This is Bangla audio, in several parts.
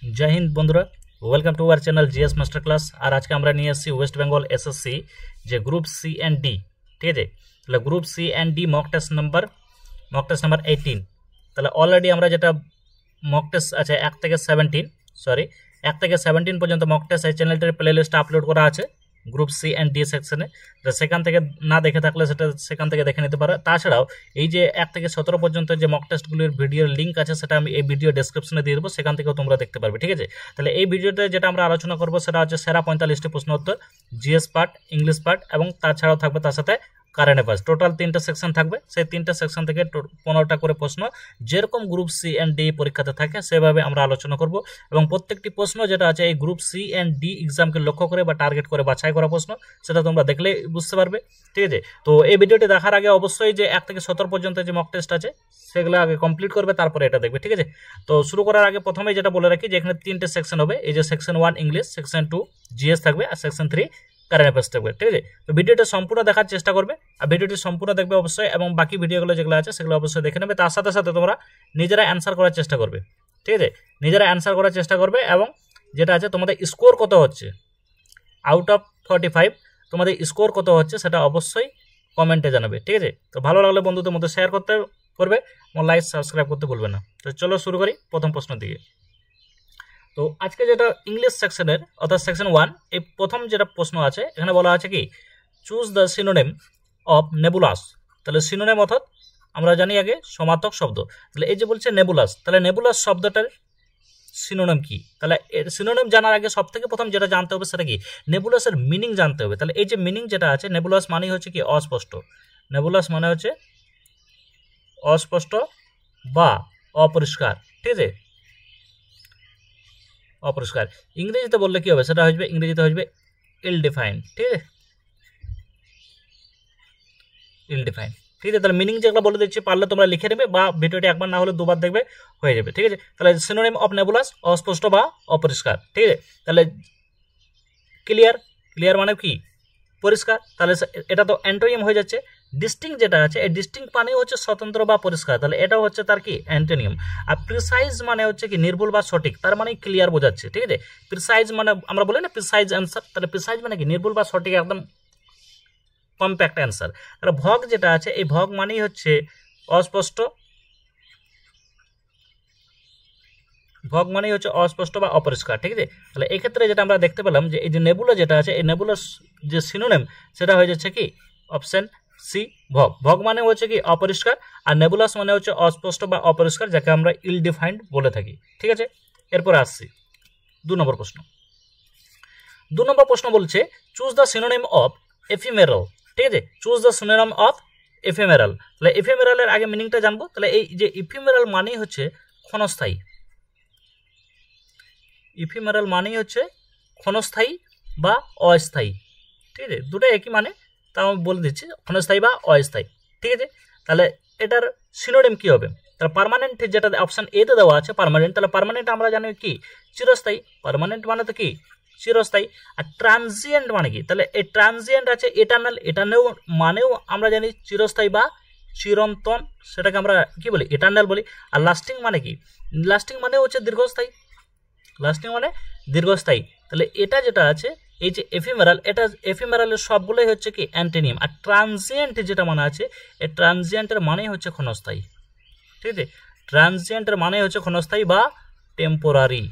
जय हिंद बंधुरा welcome to our channel GS master class. और आज के আমরা নিয়ে আসছি ওয়েস্ট বেঙ্গল এসএসসি যে গ্রুপ সি এন্ড ডি, ঠিক আছে। তাহলে group C and D mock test number 18। তাহলে অলরেডি আমরা যেটা মক টেস্ট আছে 1 থেকে 17 পর্যন্ত মক টেস্ট এই চ্যানেলটার প্লেলিস্টে আপলোড করা আছে গ্রুপ সি এন্ড ডি সেকশনে। তো সেখান থেকে না দেখে থাকলে সেটা সেখান থেকে দেখে নিতে পারো। তাছাড়াও এই যে 1 থেকে 17 পর্যন্ত যে মক টেস্টগুলির ভিডিওর লিঙ্ক আছে সেটা আমি এই ভিডিও ডেসক্রিপশনে দিয়ে দেবো, সেখান থেকেও তোমরা দেখতে পারবে, ঠিক আছে। তাহলে এই ভিডিওতে যেটা আমরা আলোচনা করবো সেটা হচ্ছে সেরা 45টি প্রশ্ন উত্তর, জিএস পার্ট, ইংলিশ পার্ট এবং তাছাড়াও থাকবে তার সাথে কারেন্ট অ্যাফেয়ার্স। টোটাল 3টা সেকশন থাকবে, সেই 3টা সেকশন থেকে 15টা করে প্রশ্ন যেরকম গ্রুপ সি এন্ড ডি পরীক্ষাতে থাকে সেভাবে আমরা আলোচনা করব। এবং প্রত্যেকটি প্রশ্ন যেটা আছে এই গ্রুপ সি এন্ড ডি এক্সামকে লক্ষ্য করে বা টার্গেট করে বাছাই করা প্রশ্ন, সেটা তোমরা দেখলে বুঝতে পারবে, ঠিক আছে। তো এই ভিডিওটি দেখার আগে অবশ্যই যে 1 থেকে 17 পর্যন্ত যে মক টেস্ট আছে সেগুলো আগে কমপ্লিট করবে, তারপরে এটা দেখবে, ঠিক আছে। তো শুরু করার আগে প্রথমেই যেটা বলে রাখি যে এখানে 3টে সেকশন হবে। এই যে সেকশন 1 ইংলিশ, সেকশন 2 জিএস থাকবে আর সেকশন 3 কারেন্ট অ্যাফেয়ার্স থাকবে, ঠিক আছে। তো ভিডিওটা সম্পূর্ণ দেখার চেষ্টা করবে আর ভিডিওটি সম্পূর্ণ দেখবে অবশ্যই, এবং বাকি ভিডিওগুলো যেগুলো আছে সেগুলো অবশ্যই দেখে নেবে। তার সাথে সাথে তোমরা নিজেরা অ্যান্সার করার চেষ্টা করবে, ঠিক আছে। নিজেরা অ্যান্সার করার চেষ্টা করবে এবং যেটা আছে তোমাদের স্কোর কত হচ্ছে আউট অফ 45, তোমাদের স্কোর কত হচ্ছে সেটা অবশ্যই কমেন্টে জানাবে, ঠিক আছে। তো ভালো লাগলে বন্ধুদের মধ্যে শেয়ার করবে এবং লাইক সাবস্ক্রাইব করতে ভুলবে না। তো চলো শুরু করি প্রথম প্রশ্ন দিকে। তো আজকে যেটা ইংলিশ সেকশনের অর্থাৎ সেকশন 1 এই প্রথম যেটা প্রশ্ন আছে এখানে বলা আছে কি চুজ দ্য সিনোনিম অফ নেবুলাস। তাহলে সিনোনিম অর্থাৎ আমরা জানি আগে সমার্থক শব্দ। তাহলে এই যে বলছে নেবুলাস, তাহলে নেবুলাস শব্দটার সিনোনিম কি? তাহলে এর সিনোনিম জানার আগে সব থেকে প্রথম যেটা জানতে হবে সেটা কি নেবুলাসের মিনিং জানতে হবে। তাহলে এই যে মিনিং যেটা আছে নেবুলাস মানে হচ্ছে কি অস্পষ্ট। নেবুলাস মানে হচ্ছে অস্পষ্ট বা অপরিষ্কার, ঠিক আছে, অপরিষ্কার। ইংরেজিতে বললে কি হবে সেটা হবে ইংরেজিতে হবে ইল ডিফাইন্ড, ঠিক আছে, ইল ডিফাইন্ড, ঠিক আছে। তাহলে মিনিং যেগুলো বলে দিচ্ছি পারলে তোমরা লিখে নেবে বা ভিডিওটি একবার না হলে দুবার দেখবে হয়ে যাবে, ঠিক আছে। তাহলে সিনোনিম অফ নেবুলাস অস্পষ্ট বা অপরিষ্কার, ঠিক আছে। তাহলে ক্লিয়ার মানে কি পরিষ্কার, তাহলে এটা তো অ্যান্টোনিম হয়ে যাচ্ছে। ডিস্টিংক্ট যেটা আছে এই ডিস্টিংক্ট মানে হচ্ছে স্বতন্ত্র বা পরিষ্কার, তাহলে এটা হচ্ছে তার কি অ্যান্টোনিম। আর প্রিসাইজ মানে হচ্ছে কি নির্ভুল বা সঠিক, তার মানে ক্লিয়ার বোঝাচ্ছে, ঠিক আছে। প্রিসাইজ মানে আমরা বলি না প্রিসাইজ অ্যান্সার, তাহলে প্রিসাইজ মানে কি নির্ভুল বা সঠিক, একদম কম্প্যাক্ট অ্যান্সার। তাহলে ভগ যেটা আছে এই ভগ মানেই হচ্ছে অস্পষ্ট, ভগ মানেই হচ্ছে অস্পষ্ট বা অপরিষ্কার, ঠিক আছে। তাহলে এক্ষেত্রে যেটা আমরা দেখতে পেলাম যে এই যে নেবুলা যেটা আছে এই নেবুলার যে সিনোনিম সেটা হয়ে যাচ্ছে কি অপশন সি ভগ। ভগ মানে হচ্ছে কি অপরিষ্কার আর নেবুলাস মানে হচ্ছে অস্পষ্ট বা অপরিষ্কার, যাকে আমরা ইল ডিফাইন্ড বলে থাকি, ঠিক আছে। এরপরে আসছি 2 নম্বর প্রশ্ন। 2 নম্বর প্রশ্ন বলছে choose the synonym of ephemeral, ঠিক আছে। Choose the synonym of ephemeral. তাহলে এফিমেরালের আগে মিনিংটা জানবো। তাহলে এই যে এফিমেরাল মানেই হচ্ছে ক্ষণস্থায়ী, ইফিমেরাল মানেই হচ্ছে ক্ষণস্থায়ী বা অস্থায়ী, ঠিক আছে। দুটো একই মানে, তাও আমি বলে দিচ্ছি ক্ষণস্থায়ী বা অস্থায়ী, ঠিক আছে। তাহলে এটার সিনোনিম কি হবে? তাহলে পার্মানেন্ট যেটা অপশন এতে দেওয়া আছে পার্মানেন্ট, তাহলে পার্মানেন্ট আমরা জানি কি চিরস্থায়ী, পার্মানেন্ট মানে তো কি চিরস্থায়ী। আর ট্রানজিয়েন্ট মানে কি? তাহলে এই ট্রানজিয়েন্ট আছে এটার্নাল, এটার্নাল মানেও আমরা জানি চিরস্থায়ী বা চিরন্তন, সেটাকে আমরা কি বলি এটার্নাল বলি। আর লাস্টিং মানে কি? লাস্টিং মানে হচ্ছে দীর্ঘস্থায়ী, লাস্টিং মানে দীর্ঘস্থায়ী। তাহলে এটা যেটা আছে এই যে এফিমেরাল, এটা এফিমেরালের সবগুলোই হচ্ছে কি অ্যান্টোনিম। আর ট্রানজিয়েন্ট যেটা মানে আছে এই ট্রানজিয়েন্টের মানেই হচ্ছে ক্ষণস্থায়ী, ঠিক আছে। ট্রানজিয়েন্টের মানে হচ্ছে ক্ষণস্থায়ী বা টেম্পোরারি,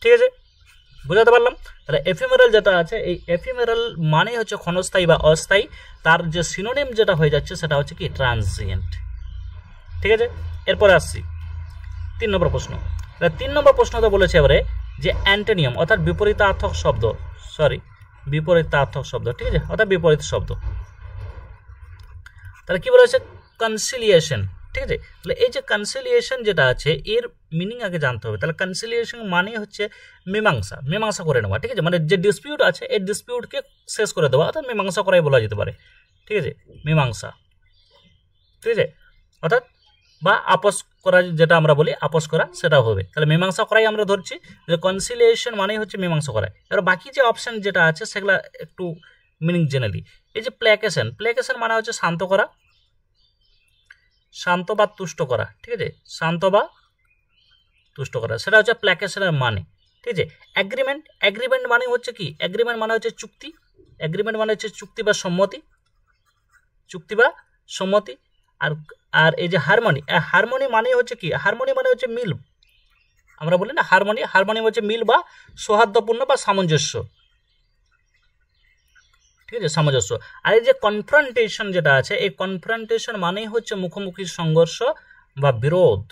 ঠিক আছে, বুঝাতে পারলাম। তাহলে এফিমেরাল যেটা আছে এই এফিমেরাল মানে হচ্ছে ক্ষণস্থায়ী বা অস্থায়ী, তার যে সিনোনিম যেটা হয়ে যাচ্ছে সেটা হচ্ছে কি ট্রানজিয়েন্ট, ঠিক আছে। এরপরে আসছি 3 নম্বর প্রশ্ন। 3 নম্বর প্রশ্নটা বলেছে এবারে যে অ্যান্টোনিম অর্থাৎ বিপরীতার্থক শব্দ, বিপরীতার্থক শব্দ, ঠিক আছে, অর্থাৎ বিপরীত শব্দ। তাহলে কি বলেছে কনসিলিয়েশন, ঠিক আছে। তাহলে এই যে কনসিলিয়েশন যেটা আছে এর মিনিং আগে জানতে হবে। তাহলে কনসিলিয়েশন মানে হচ্ছে মীমাংসা, মীমাংসা করে নেওয়া, ঠিক আছে। মানে যে ডিসপিউট আছে এই ডিসপিউটকে শেষ করে দেওয়া, অর্থাৎ মীমাংসা করাই বলা যেতে পারে, ঠিক আছে, মীমাংসা, ঠিক আছে, অর্থাৎ বা আপোষ করা যেটা আমরা বলি আপোষ করা সেটাও হবে। তাহলে মীমাংসা করাই আমরা ধরছি যে কনসিলিয়েশন মানেই হচ্ছে মীমাংসা করা। এবার বাকি যে অপশন যেটা আছে সেগুলা একটু মিনিং জেনে নিই। এই যে প্ল্যাকেশন, প্ল্যাকেশন মানে হচ্ছে শান্ত করা, শান্ত বা তুষ্ট করা, ঠিক আছে, শান্ত বা তুষ্ট করা, সেটা হচ্ছে প্ল্যাকেশনের মানে। ঠিক আছে, এগ্রিমেন্ট মানে হচ্ছে কি, এগ্রিমেন্ট মানে হচ্ছে চুক্তি, এগ্রিমেন্ট মানে হচ্ছে চুক্তি বা সম্মতি, চুক্তি বা সম্মতি। আর আর এই যে হারমোনি মানে হচ্ছে কি, হারমোনি মানে হচ্ছে মিল, আমরা বলি না হারমোনি হচ্ছে মিল বা সৌহার্দ্যপূর্ণ বা সামঞ্জস্য। ঠিক আছে, সামঞ্জস্য। আর এই যে কনফ্রন্টেশন যেটা আছে, এই কনফ্রন্টেশন মানেই হচ্ছে মুখোমুখি সংঘর্ষ বা বিরোধ।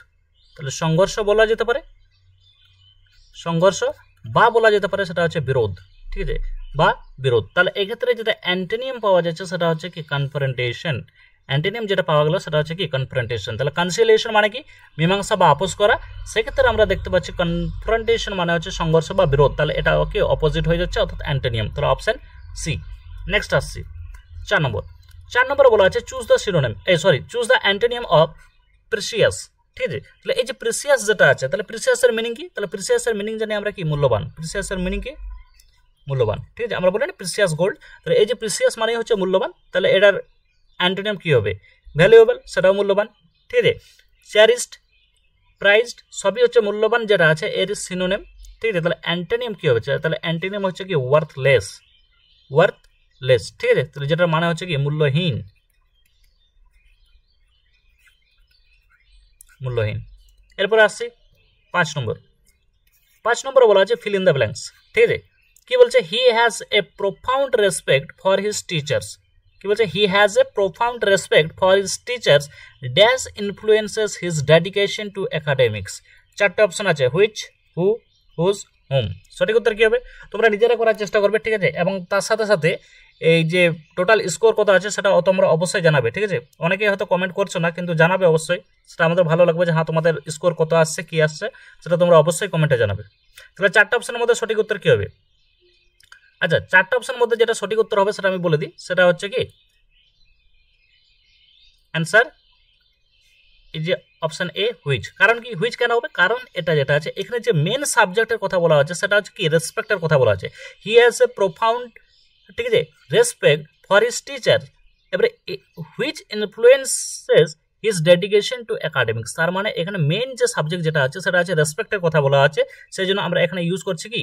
তাহলে সংঘর্ষ বলা যেতে পারে, সংঘর্ষ বা বলা যেতে পারে সেটা হচ্ছে বিরোধ। ঠিক আছে, বা বিরোধ। তাহলে এক্ষেত্রে যেটা অ্যান্টোনিয়াম পাওয়া যাচ্ছে সেটা হচ্ছে কি কনফ্রন্টেশন। অ্যান্টোনিয়াম যেটা পাওয়া গেল সেটা হচ্ছে কি কনফ্রন্টেশন। তাহলে কনসিলিয়েশন মানে কি, মীমাংসা বা আপোষ করা। সেক্ষেত্রে আমরা দেখতে পাচ্ছি কনফ্রন্টেশন মানে হচ্ছে সংঘর্ষ বা বিরোধ। তাহলে এটা ওকে অপোজিট হয়ে যাচ্ছে, অর্থাৎ অ্যান্টোনিয়াম। তাহলে অপশন সি। নেক্সট আসছি 4 নম্বর। 4 নম্বরে বলা আছে choose the synonym, choose the antonym of precious. ঠিক আছে, তাহলে এই যে প্রিসিয়াস যেটা আছে, তাহলে প্রিসিয়াসের মিনিং কি, তাহলে প্রিসিয়াসের মিনিং জানি আমরা কি, মূল্যবান। প্রিসিয়াসের মিনিং কি, মূল্যবান। ঠিক আছে, আমরা বলি না প্রিসিয়াস গোল্ড, তাহলে এই যে প্রিসিয়াস মানে হচ্ছে মূল্যবান, তাহলে এটার অ্যান্টোনিয়াম কি হবে, ভ্যালুয়েবল, সেটাও মূল্যবান। ঠিক আছে, চেরিশড, প্রাইজড, সবই হচ্ছে মূল্যবান যেটা আছে এর সিনোনিম। ঠিক আছে, তাহলে অ্যান্টোনিয়াম কি হবে, তাহলে অ্যান্টোনিয়াম হচ্ছে কি ওয়ার্থলেস, ওয়ার্থলেস। ঠিক আছে, তাহলে যেটার মানে হচ্ছে কি মূল্যহীন, মূল্যহীন। এরপরে আসছি 5 নম্বর। 5 নম্বরে বলা আছে ফিল ইন দ্য ব্ল্যাঙ্কস। ঠিক আছে, কি বলছে, he has a profound respect for his teachers. কি বলছে, he has a profound respect for his teachers, dash influences his dedication to academics. 4টে অপশন আছে, হুইচ, হু, হুজ, হোম। সঠিক উত্তর কি হবে তোমরা নিজেরা করার চেষ্টা করবে। ঠিক আছে, এবং তার সাথে সাথে এই যে টোটাল স্কোর কত আছে সেটা তোমরা অবশ্যই জানাবে। ঠিক আছে, অনেকেই হয়তো কমেন্ট করছো না, কিন্তু জানাবে অবশ্যই, সেটা আমাদের ভালো লাগবে যে হ্যাঁ তোমাদের স্কোর কত আসছে, কি আসছে, সেটা তোমরা অবশ্যই কমেন্টে জানাবে। তাহলে 4টে অপশনের মধ্যে সঠিক উত্তর কি হবে? আচ্ছা, 4টে অপশনের মধ্যে যেটা সঠিক উত্তর হবে সেটা আমি বলে দিই, সেটা হচ্ছে কি অ্যান্সার এই যে অপশন এ, হুইচ। কারণ কি হুইচ কেন হবে, কারণ এটা যেটা আছে এখানে যে মেন সাবজেক্টের কথা বলা হচ্ছে সেটা হচ্ছে কি রেসপেক্টের কথা বলা আছে। হি হ্যাজ এ প্রোফাউন্ড, ঠিক আছে, রেসপেক্ট ফর হিজ টিচার। এবারে which influences his dedication to academics, তার মানে এখানে মেন যে সাবজেক্ট যেটা আছে সেটা আছে রেসপেক্টের কথা বলা আছে, সেই জন্য আমরা এখানে ইউজ করছি কি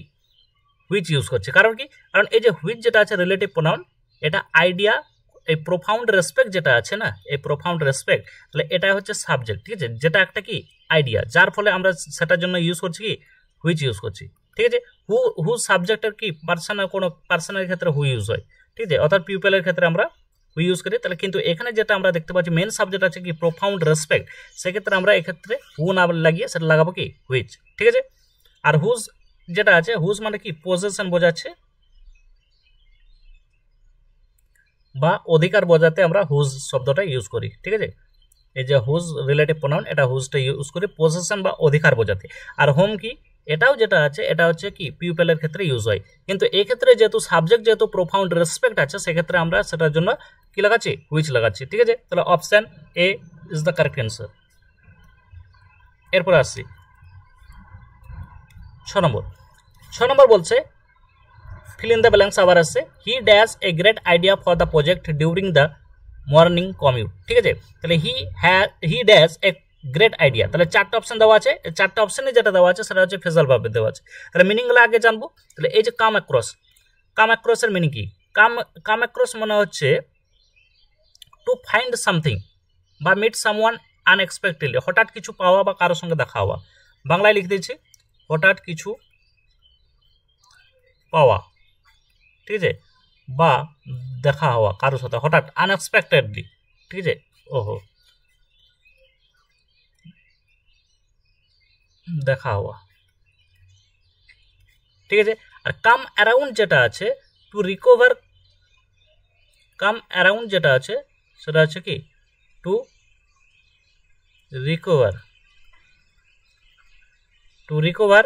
হুইচ ইউজ করছি। কারণ কি, কারণ এই যে হুইচ যেটা আছে রিলেটিভ প্রোনাউন, এটা আইডিয়া, এই প্রোফাউন্ড রেসপেক্ট যেটা আছে না, এই প্রোফাউন্ড রেসপেক্ট, তাহলে এটা হচ্ছে সাবজেক্ট। ঠিক আছে, যেটা একটা কি আইডিয়া, যার ফলে আমরা সেটার জন্য ইউজ করছি কি হুইচ ইউজ করছি। ঠিক আছে, হু সাবজেক্টের কি পার্সনের, কোনো পার্সনের ক্ষেত্রে হু ইউজ হয়। ঠিক আছে, অর্থাৎ পিপলের ক্ষেত্রে আমরা হু ইউজ করি। তাহলে কিন্তু এখানে যেটা আমরা দেখতে পাচ্ছি মেন সাবজেক্ট আছে কি প্রোফাউন্ড রেসপেক্ট, সেক্ষেত্রে আমরা এক্ষেত্রে হু না লাগিয়ে সেটা লাগাবো কি হুইচ। ঠিক আছে, আর হুজ যেটা আছে, হুজ মানে কি পজেশন বোঝাচ্ছে বা অধিকার বোঝাতে আমরা হুজ শব্দটা ইউজ করি। ঠিক আছে, এই যে হুজ রিলেটিভ প্রোনাউন, এটা হুজটা ইউজ করি পজেশন বা অধিকার বোঝাতে। আর হোম কি, এটাও যেটা আছে এটা হচ্ছে কি পিপলের ক্ষেত্রে ইউজ হয়, কিন্তু এই ক্ষেত্রে যেহেতু সাবজেক্ট যেহেতু প্রোফাউন্ড রেসপেক্ট আছে, সেক্ষেত্রে আমরা সেটার জন্য কি লাগাচ্ছি হুইচ লাগাচ্ছি। ঠিক আছে, তাহলে option A is the correct answer. এরপরে আসছি 6 নম্বর। 6 নম্বর বলছে fill in the blanks আবার আসছে, he dash a great idea for the project during the morning commute. ঠিক আছে, তাহলে he dash a great idea, তাহলে 4টে অপশন দেওয়া আছে, 4টে অপশনে যেটা দেওয়া আছে সেটা হচ্ছে ফেজাল ভাবে দেওয়া আছে। তাহলে মিনিংগুলো আগে জানবো। তাহলে এই যে কাম অ্যাক্রসের মিনিং কি, কাম অ্যাক্রস মানে হচ্ছে টু ফাইন্ড সামথিং বা মিট সামওয়ান আনএক্সপেক্টেডলি, হঠাৎ কিছু পাওয়া বা কারোর সঙ্গে দেখা হওয়া। বাংলায় লিখে দিচ্ছি, হঠাৎ কিছু পাওয়া, ঠিক আছে, বা দেখা হওয়া কারোর সাথে হঠাৎ আনএক্সপেক্টেডলি। ঠিক আছে, ওহো, দেখা হওয়া। ঠিক আছে, আর কাম অ্যারাউন্ড যেটা আছে টু রিকভার, কাম অ্যারাউন্ড যেটা আছে সেটা হচ্ছে কি টু রিকভার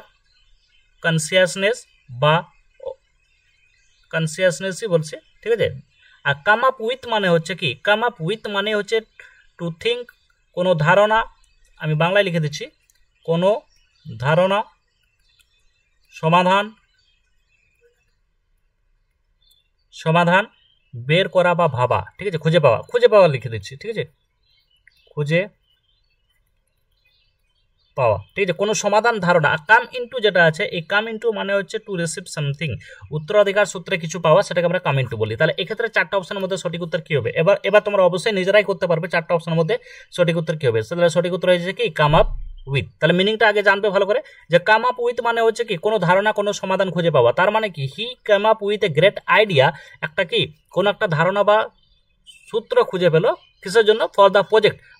কনসিয়াসনেস বা কনসিয়াসনেসই বলছে। ঠিক আছে, আর কাম আপ উইথ মানে হচ্ছে কি, কাম আপ উইথ মানে হচ্ছে টু থিঙ্ক, কোনো ধারণা, আমি বাংলায় লিখে দিচ্ছি, কোনো ধারণা, সমাধান বের করা বা ভাবা। ঠিক আছে, খুঁজে পাওয়া লিখে দিচ্ছি। ঠিক আছে, খুঁজে পাওয়া, ঠিক আছে, কোনো সমাধান ধারণা। কাম ইনটু যেটা আছে, এই কাম ইনটু মানে হচ্ছে টু রিসিভ সামথিং, উত্তরাধিকার সূত্রে কিছু পাওয়া, সেটাকে আমরা কাম ইনটু বলি। তাহলে এক্ষেত্রে চারটা অপশনের মধ্যে সঠিক উত্তর কি হবে? এবার তোমরা অবশ্যই নিজেরাই করতে পারবে চারটা অপশনের মধ্যে সঠিক উত্তর কি হবে। তাহলে সঠিক উত্তর হয়েছে কি কাম আপ উইথ। তাহলে মিনিংটা আগে জানবে ভালো করে, যে কাম আপ উইথ মানে হচ্ছে কি কোনো ধারণা, কোনো সমাধান খুঁজে পাওয়া। তার মানে কি he came up with a great idea, একটা কি কোনো একটা ধারণা বা সূত্র খুঁজে পেলো কিসের জন্য? ফর দ্য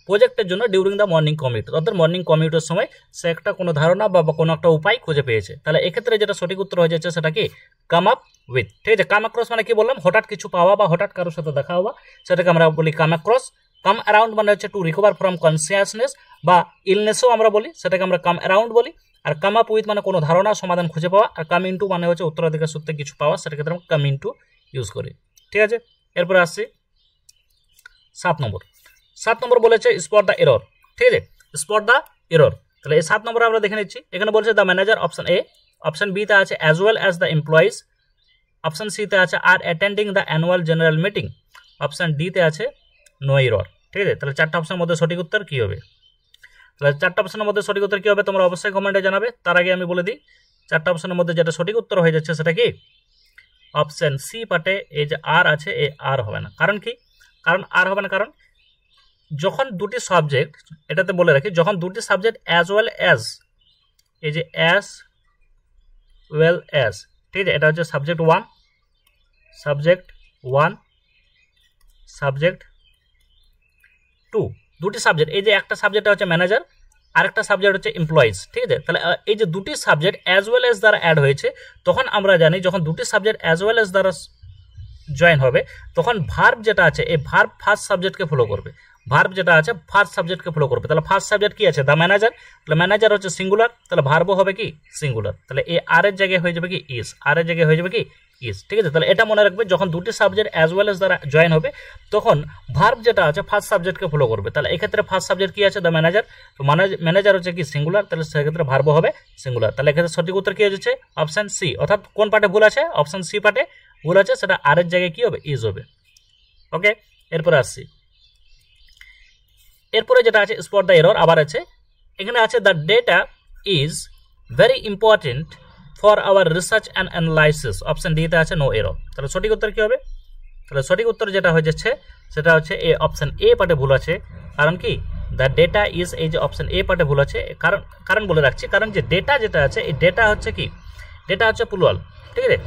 প্রজেক্টের জন্য ডিউরিং দ্য মর্নিং কমিউট, অর্থাৎ মর্নিং কমিউটের সময় সে একটা কোনো ধারণা বা কোনো একটা উপায় খুঁজে পেয়েছে। তাহলে এক্ষেত্রে যেটা সঠিক উত্তর হয়ে যাচ্ছে সেটা কি কাম আপ উইথ, ঠিক আছে। কাম অ্যাক্রস মানে কি বললাম? হঠাৎ কিছু পাওয়া বা হঠাৎ কারোর সাথে দেখা হওয়া, সেটাকে আমরা বলি কাম অ্যাক্রস। কাম অ্যারাউন্ড মানে হচ্ছে টু রিকভার ফ্রম কনসিয়াসনেস বা ইলনেসও আমরা বলি, সেটাকে আমরা কাম অ্যারাউন্ড বলি। আর কাম আপ উইথ মানে কোনো ধারণা সমাধান খুঁজে পাওয়া। আর কাম ইনটু মানে হচ্ছে উত্তরাধিকার সূত্রে কিছু পাওয়া, সেটাকে আমরা কাম ইনটু ইউজ করি, ঠিক আছে। এরপরে আসছি 7 নম্বর বলেছে স্পট দ্য এরর, ঠিক আছে, স্পট দ্য এরর। তাহলে এই 7 নম্বরে আমরা দেখে নিচ্ছি। এখানে বলছে the manager, option A. Option B তে আছে as well as the employees. Option C তে আছে are attending the annual general meeting. Option D তে আছে নো এরর, ঠিক আছে। তাহলে চারটা অপশনের মধ্যে সঠিক উত্তর কি হবে? তাহলে চারটা অপশনের মধ্যে সঠিক উত্তর কি হবে তোমরা অবশ্যই কমেন্টে জানাবে। তার আগে আমি বলে দিই, চারটা অপশনের মধ্যে যেটা সঠিক উত্তর হয়ে যাচ্ছে সেটা কি অপশন সি পার্টে এই যে আর আছে, এই আর হবে না। কারণ কি? কারণ আর হবে না, কারণ যখন দুটি সাবজেক্ট, এটাতে বলে রাখি, যখন দুটি সাবজেক্ট অ্যাজ ওয়েল অ্যাজ, এই যে অ্যাজ ওয়েল অ্যাজ, ঠিক আছে, এটা হচ্ছে সাবজেক্ট ওয়ান, সাবজেক্ট টু, দুটি সাবজেক্ট। এই যে একটা সাবজেক্ট হচ্ছে ম্যানেজার, আরেকটা সাবজেক্ট হচ্ছে এমপ্লয়িজ, ঠিক আছে। তাহলে এই যে দুটি সাবজেক্ট অ্যাজ ওয়েল অ্যাজ দ্বারা অ্যাড হয়েছে, তখন আমরা জানি যখন দুটি সাবজেক্ট অ্যাজ ওয়েল অ্যাজ দ্বারা জয়েন হবে, তখন ভার্ব যেটা আছে, এই ভার্ব ফার্স্ট সাবজেক্টকে ফলো করবে। ভার্ব যেটা আছে ফার্স্ট সাবজেক্টকে ফলো করবে। তাহলে ফার্স্ট সাবজেক্ট কি আছে? The manager. তাহলে ম্যানেজার হচ্ছে সিঙ্গুলার, তাহলে ভার্বও হবে কি সিঙ্গুলার। তাহলে এই আর এর জায়গায় হয়ে যাবে কি ইজ, আর এর জায়গায় হয়ে যাবে কি ইজ, ঠিক আছে। তাহলে এটা মনে রাখবে, যখন দুটি সাবজেক্ট অ্যাজ ওয়েল এজ দ্বারা জয়েন হবে, তখন ভার্ব যেটা আছে ফার্স্ট সাবজেক্টকে ফলো করবে। তাহলে এক্ষেত্রে ফার্স্ট সাবজেক্ট কি আছে? The manager. তো ম্যানেজার হচ্ছে কি সিঙ্গুলার, তাহলে সেক্ষেত্রে ভার্বও হবে সিঙ্গুলার। তাহলে এক্ষেত্রে সঠিক উত্তর কি হচ্ছে? Option C. অর্থাৎ কোন পার্টে ভুল আছে? অপশন সি পার্টে ভুল আছে, সেটা আর এর জায়গায় কি হবে? ইজ হবে। ওকে, এরপরে আসছি। এরপরে যেটা আছে স্পট দ্য এরর, আবার আছে এখানে আছে the data is very important for our research and analysis. Option D তে আছে নো এরর। তাহলে সঠিক উত্তর কি হবে? তাহলে সঠিক উত্তর যেটা হয়ে যাচ্ছে সেটা হচ্ছে এ, অপশন এ পার্টে ভুল আছে। কারণ কি? দ্য ডেটা ইজ, এই যে অপশন এ পার্টে ভুল আছে, কারণ বলে রাখছি, কারণ যে ডেটা যেটা আছে, এই ডেটা হচ্ছে কি, ডেটা হচ্ছে প্লুরাল, ঠিক আছে,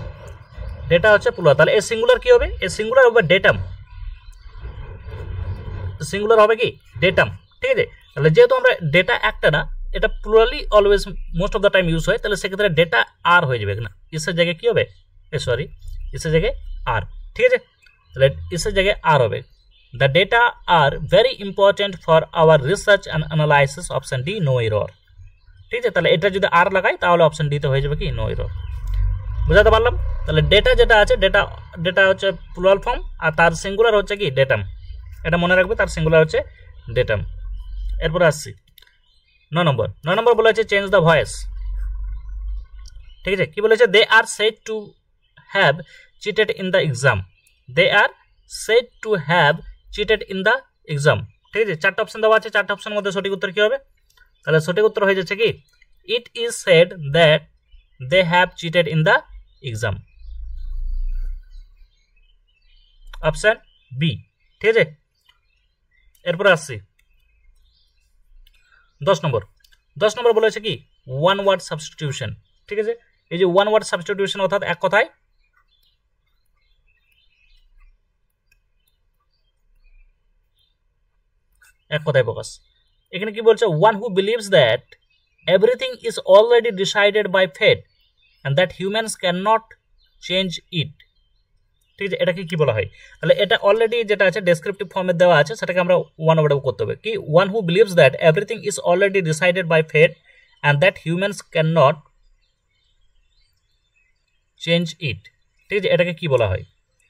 ডেটা হচ্ছে প্লুরাল। তাহলে এ সিঙ্গুলার কি হবে? এ সিঙ্গুলার হবে ডেটাম, সিঙ্গুলার হবে কি ডেটাম, ঠিক আছে। তাহলে যেহেতু আমরা ডেটা একটা না, এটা plurally always most of the time use হয়, তাহলে সেক্ষেত্রে ডেটা আর হয়ে যাবে না, ইসের জায়গায় কি হবে? সরি, ইসের জায়গায় আর, ঠিক আছে। তাহলে ইসের জায়গায় আর হবে। The data are very important for our research and analysis. Option D no error, ঠিক আছে। তাহলে এটা যদি আর লাগাই তাহলে অপশন ডিতে হয়ে যাবে কি নো এরর। বুঝাতে পারলাম? তাহলে ডেটা যেটা আছে, ডেটা হচ্ছে প্লুরাল ফর্ম, আর তার সিঙ্গুলার হচ্ছে কি ডেটাম। এটা মনে রাখবে, তার সিঙ্গুলার হচ্ছে ডেটাম। এরপরে আসছি 9 নম্বর বলা হচ্ছে চেঞ্জ দ্য ভয়েস, ঠিক আছে। কি বলেছে? They are said to have cheated in the exam. They are said to have cheated in the exam, ঠিক আছে। চারটা অপশন দেওয়া আছে, চারটা অপশনের মধ্যে সঠিক উত্তর কি হবে? তাহলে সঠিক উত্তর হয়ে যাচ্ছে কি it is said that they have cheated in the exam. Option B, ঠিক আছে। এরপরে আসছি 10 নম্বর বলেছে কি ওয়ান ওয়ার্ড সাবস্টিটিউশন, ঠিক আছে। এই যে ওয়ান ওয়ার্ড সাবস্টিটিউশন, অর্থাৎ এক কথায় প্রকাশ। এখানে কি বলছে? One who believes that everything is already decided by fate and that humans can not change it, ঠিক আছে। এটাকে কি বলা হয়? তাহলে এটা অলরেডি যেটা আছে ডেসক্রিপটিভ ফর্মে দেওয়া আছে, সেটাকে আমরা ওয়ান ওয়ার্ডে করতে হবে কি one who believes that everything is already decided by fate and that humans can not change it, ঠিক আছে। এটাকে কি বলা হয়?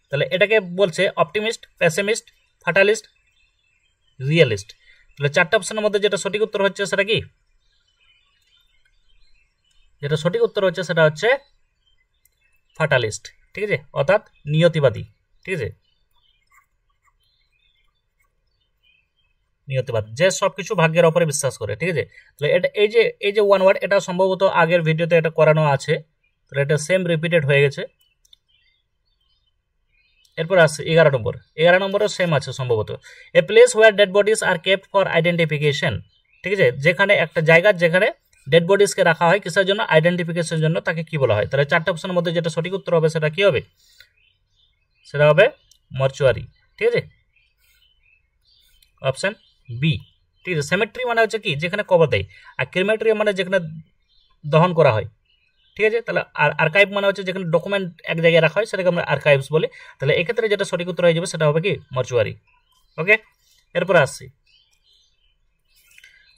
তাহলে এটাকে বলছে অপটিমিস্ট, পেসিমিস্ট, ফাটালিস্ট, রিয়েলিস্ট। তাহলে চারটা অপশনের মধ্যে যেটা সঠিক উত্তর হচ্ছে সেটা কি? যেটা সঠিক উত্তর হচ্ছে সেটা হচ্ছে ফাটালিস্ট, ঠিক আছে, অর্থাৎ নিয়তিবাদী, ঠিক আছে। নিয়তিবাদ, যে সবকিছু ভাগ্যের উপরে বিশ্বাস করে, ঠিক আছে। তাহলে এটা এই যে ওয়ান ওয়ার্ড, এটা সম্ভবত আগের ভিডিওতে এটা করানো আছে, তাহলে এটা সেম রিপিটেড হয়ে গেছে। এরপর আসছে 11 নম্বর, 11 নম্বরও সেম আছে সম্ভবত। A place where dead bodies are kept for identification, ঠিক আছে, যেখানে একটা জায়গা যেখানে ডেড বডিজকে রাখা হয় কিসের জন্য, আইডেন্টিফিকেশনের জন্য, তাকে কি বলা হয়? তাহলে চারটে অপশনের মধ্যে যেটা সঠিক উত্তর হবে সেটা কি হবে? সেটা হবে মর্চুয়ারি, ঠিক আছে, অপশন বি, ঠিক আছে। সেমেট্রি মানে হচ্ছে কি, যেখানে কবর দেয়, আর ক্রিমেটরি মানে যেখানে দহন করা হয়, ঠিক আছে। তাহলে আর আর্কাইভ মানে হচ্ছে যেখানে ডকুমেন্ট এক জায়গায় রাখা হয়, সেটাকে আমরা আর্কাইভস বলি। তাহলে এক্ষেত্রে যেটা সঠিক উত্তর হয়ে যাবে সেটা হবে কি, মর্চুয়ারি। ওকে, এরপরে আসছি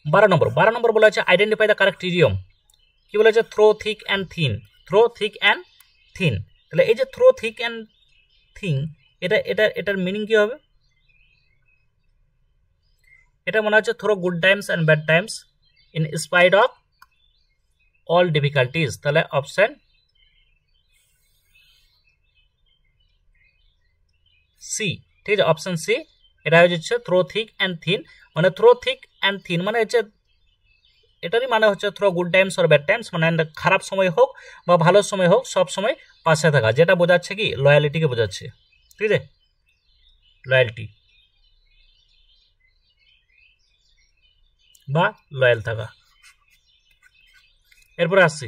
12 নম্বর। 12 নম্বর বলা হচ্ছে আইডেন্টিফাই দ্য কারেক্ট ইডিয়ম। কি বলা হচ্ছে? Through thick and thin, through thick and thin. তাহলে এই যে থ্রো থিক অ্যান্ড থিন, এটার মিনিং কি হবে? এটা মনে হচ্ছে through good times and bad times in spite of all difficulties. তাহলে অপশন সি, ঠিক আছে, অপশন সি, এটা হচ্ছে থ্রো থিক অ্যান্ড থিন। মানে থ্রো থিক অ্যান্ড থিন মানে হচ্ছে, এটারই মানে হচ্ছে through good times or bad times, মানে খারাপ সময় হোক বা ভালো সময় হোক সব সময় পাশে থাকা, যেটা বোঝাচ্ছে কি, লয়ালিটিকে বোঝাচ্ছে, ঠিক আছে, লয়ালিটি বা লয়াল থাকা। এরপরে আসছি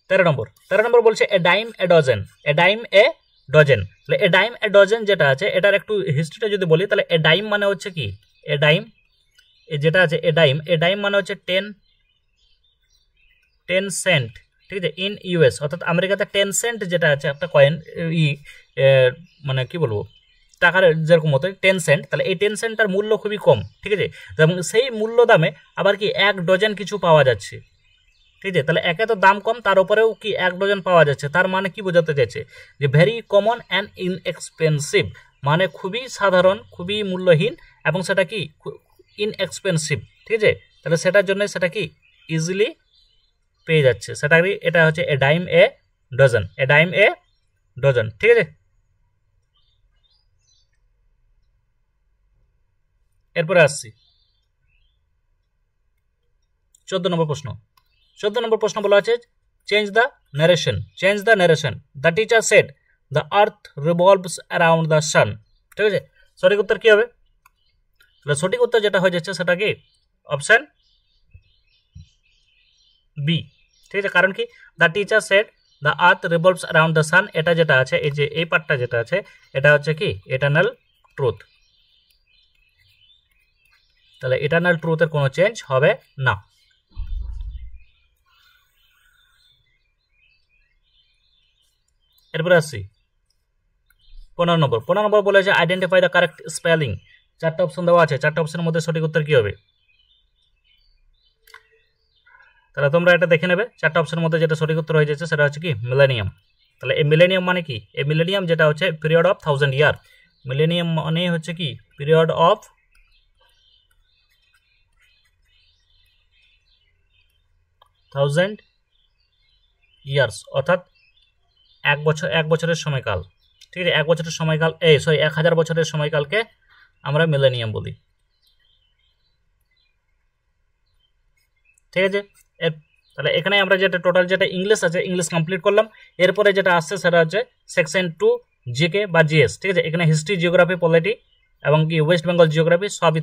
13 নম্বর। 13 নম্বর বলছে a dime a dozen, a dime a dozen. তাহলে এ ডাইম এ ডজন যেটা আছে, এটার একটু হিস্ট্রিটা যদি বলি, তাহলে এ ডাইম মানে হচ্ছে কি, এ ডাইম যেটা আছে, এ ডাইম মানে হচ্ছে 10 সেন্ট, ঠিক আছে, ইন ইউএস, অর্থাৎ আমেরিকাতে 10 সেন্ট যেটা আছে একটা কয়েন, মানে কি বলবো, টাকার যেরকম মতো 10 সেন্ট। তাহলে এই 10 সেন্টটার মূল্য খুবই কম, ঠিক আছে, এবং সেই মূল্য দামে আবার কি 1 ডজন কিছু পাওয়া যাচ্ছে, ঠিক আছে। তাহলে একে তো দাম কম, তার উপরেও কি 1 ডজন পাওয়া যাচ্ছে, তার মানে কি বোঝাতে চাইছে, যে ভেরি কমন অ্যান্ড ইনএক্সপেন্সিভ, মানে খুবই সাধারণ, খুবই মূল্যহীন, এবং সেটা কি ইনএক্সপেন্সিভ, ঠিক আছে। তাহলে সেটার জন্য সেটা কি ইজিলি পেয়ে যাচ্ছে, সেটা কি, এটা হচ্ছে a dime a dozen, a dime a dozen, ঠিক আছে। এরপরে আসছি 14 নম্বর প্রশ্ন। 14 নম্বর প্রশ্ন বলা আছে change the narration, change the narration. The teacher said the earth revolves around the sun, ঠিক আছে। সঠিক উত্তর কি হবে? তাহলে সঠিক উত্তর যেটা হয়ে যাচ্ছে সেটা কি, অপশন বি, ঠিক আছে। কারণ কি, the teacher said the earth revolves around the sun, এটা যেটা আছে, এই যে এই পার্টটা যেটা আছে, এটা হচ্ছে কি ইটারনাল ট্রুথ। তাহলে ইটারনাল ট্রুথের কোনো চেঞ্জ হবে না। এরপরে আসছি 15 নম্বর। 15 নম্বর বলেছে আইডেন্টিফাই দ্য কারেক্ট স্পেলিং। চারটা অপশন দেওয়া আছে, চারটা অপশনের মধ্যে সঠিক উত্তর কি হবে? তাহলে তোমরা এটা দেখে নেবে, চারটা অপশনের মধ্যে যেটা সঠিক উত্তর হয়ে যাচ্ছে সেটা হচ্ছে কি মিলেনিয়াম। তাহলে এই মিলেনিয়াম মানে কি, এই মিলেনিয়াম যেটা হচ্ছে পিরিয়ড অফ 1000 ইয়ার, মিলেনিয়াম মানে হচ্ছে কি পিরিয়ড অফ 1000 ইয়ার্স, অর্থাৎ 1 বছরের সময়কাল, ঠিক আছে, 1 বছরের সময়কাল, 1000 বছরের সময়কালকে আমরা মিলেনিয়াম বলি, ঠিক আছে। তাহলে এখানে আমরা যেটা টোটাল যেটা ইংলিশ আছে, ইংলিশ কমপ্লিট করলাম। এরপরে যেটা আসছে সেটা হচ্ছে সেকশন 2 জিকে বা জিএস, ঠিক আছে। এখানে হিস্ট্রি, জিওগ্রাফি, পলিটি এবং কি ওয়েস্ট বেঙ্গল জিওগ্রাফি সবই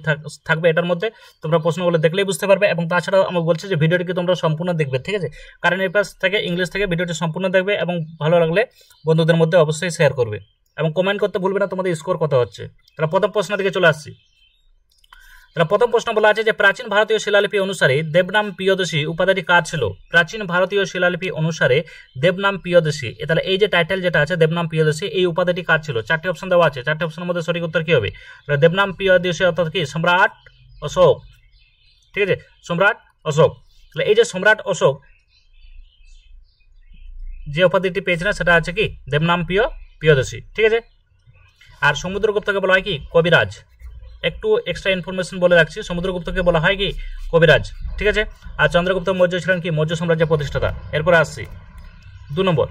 থাকবে এটার মধ্যে। তোমরা প্রশ্নগুলো দেখলেই বুঝতে পারবে। এবং তাছাড়াও আমি বলছি যে ভিডিওটিকে তোমরা সম্পূর্ণ দেখবে, ঠিক আছে, কারণ এর পাশ থেকে ইংলিশ থেকে ভিডিওটি সম্পূর্ণ দেখবে, এবং ভালো লাগলে বন্ধুদের মধ্যে অবশ্যই শেয়ার করবে, এবং কমেন্ট করতে ভুলবে না তোমাদের স্কোর কত হচ্ছে। তাহলে প্রথম প্রশ্ন দিকে চলে আসছি। তাহলে প্রথম প্রশ্ন বলা আছে যে প্রাচীন ভারতীয় শিলালিপি অনুসারে দেবনাম প্রিয়দর্শী উপাধিটি কার ছিল? প্রাচীন ভারতীয় শিলালিপি অনুসারে দেবনাম প্রিয়দর্শী, তাহলে এই যে টাইটেল যেটা আছে দেবনাম প্রিয়দর্শী, এই উপাধিটি কার ছিল? চারটি অপশন দেওয়া আছে, চারটি অপশনের মধ্যে সঠিক উত্তর কি হবে? দেবনাম প্রিয়দর্শী অর্থাৎ কি সম্রাট অশোক, ঠিক আছে, সম্রাট অশোক। তাহলে এই যে সম্রাট অশোক যে উপাধিটি পেয়েছিলেন সেটা আছে কি দেবনাম প্রিয়দর্শী, ঠিক আছে। আর সমুদ্রগুপ্তকে বলা হয় কি কবিরাজ। একটু এক্সট্রা ইনফরমেশন বলে রাখছি, সমুদ্রগুপ্তকে বলা হয় কি কবিরাজ, ঠিক আছে। আর চন্দ্রগুপ্ত মৌর্য ছিলেন কি মৌর্য সাম্রাজ্যের প্রতিষ্ঠাতা। এরপরে আসছি 2 নম্বর।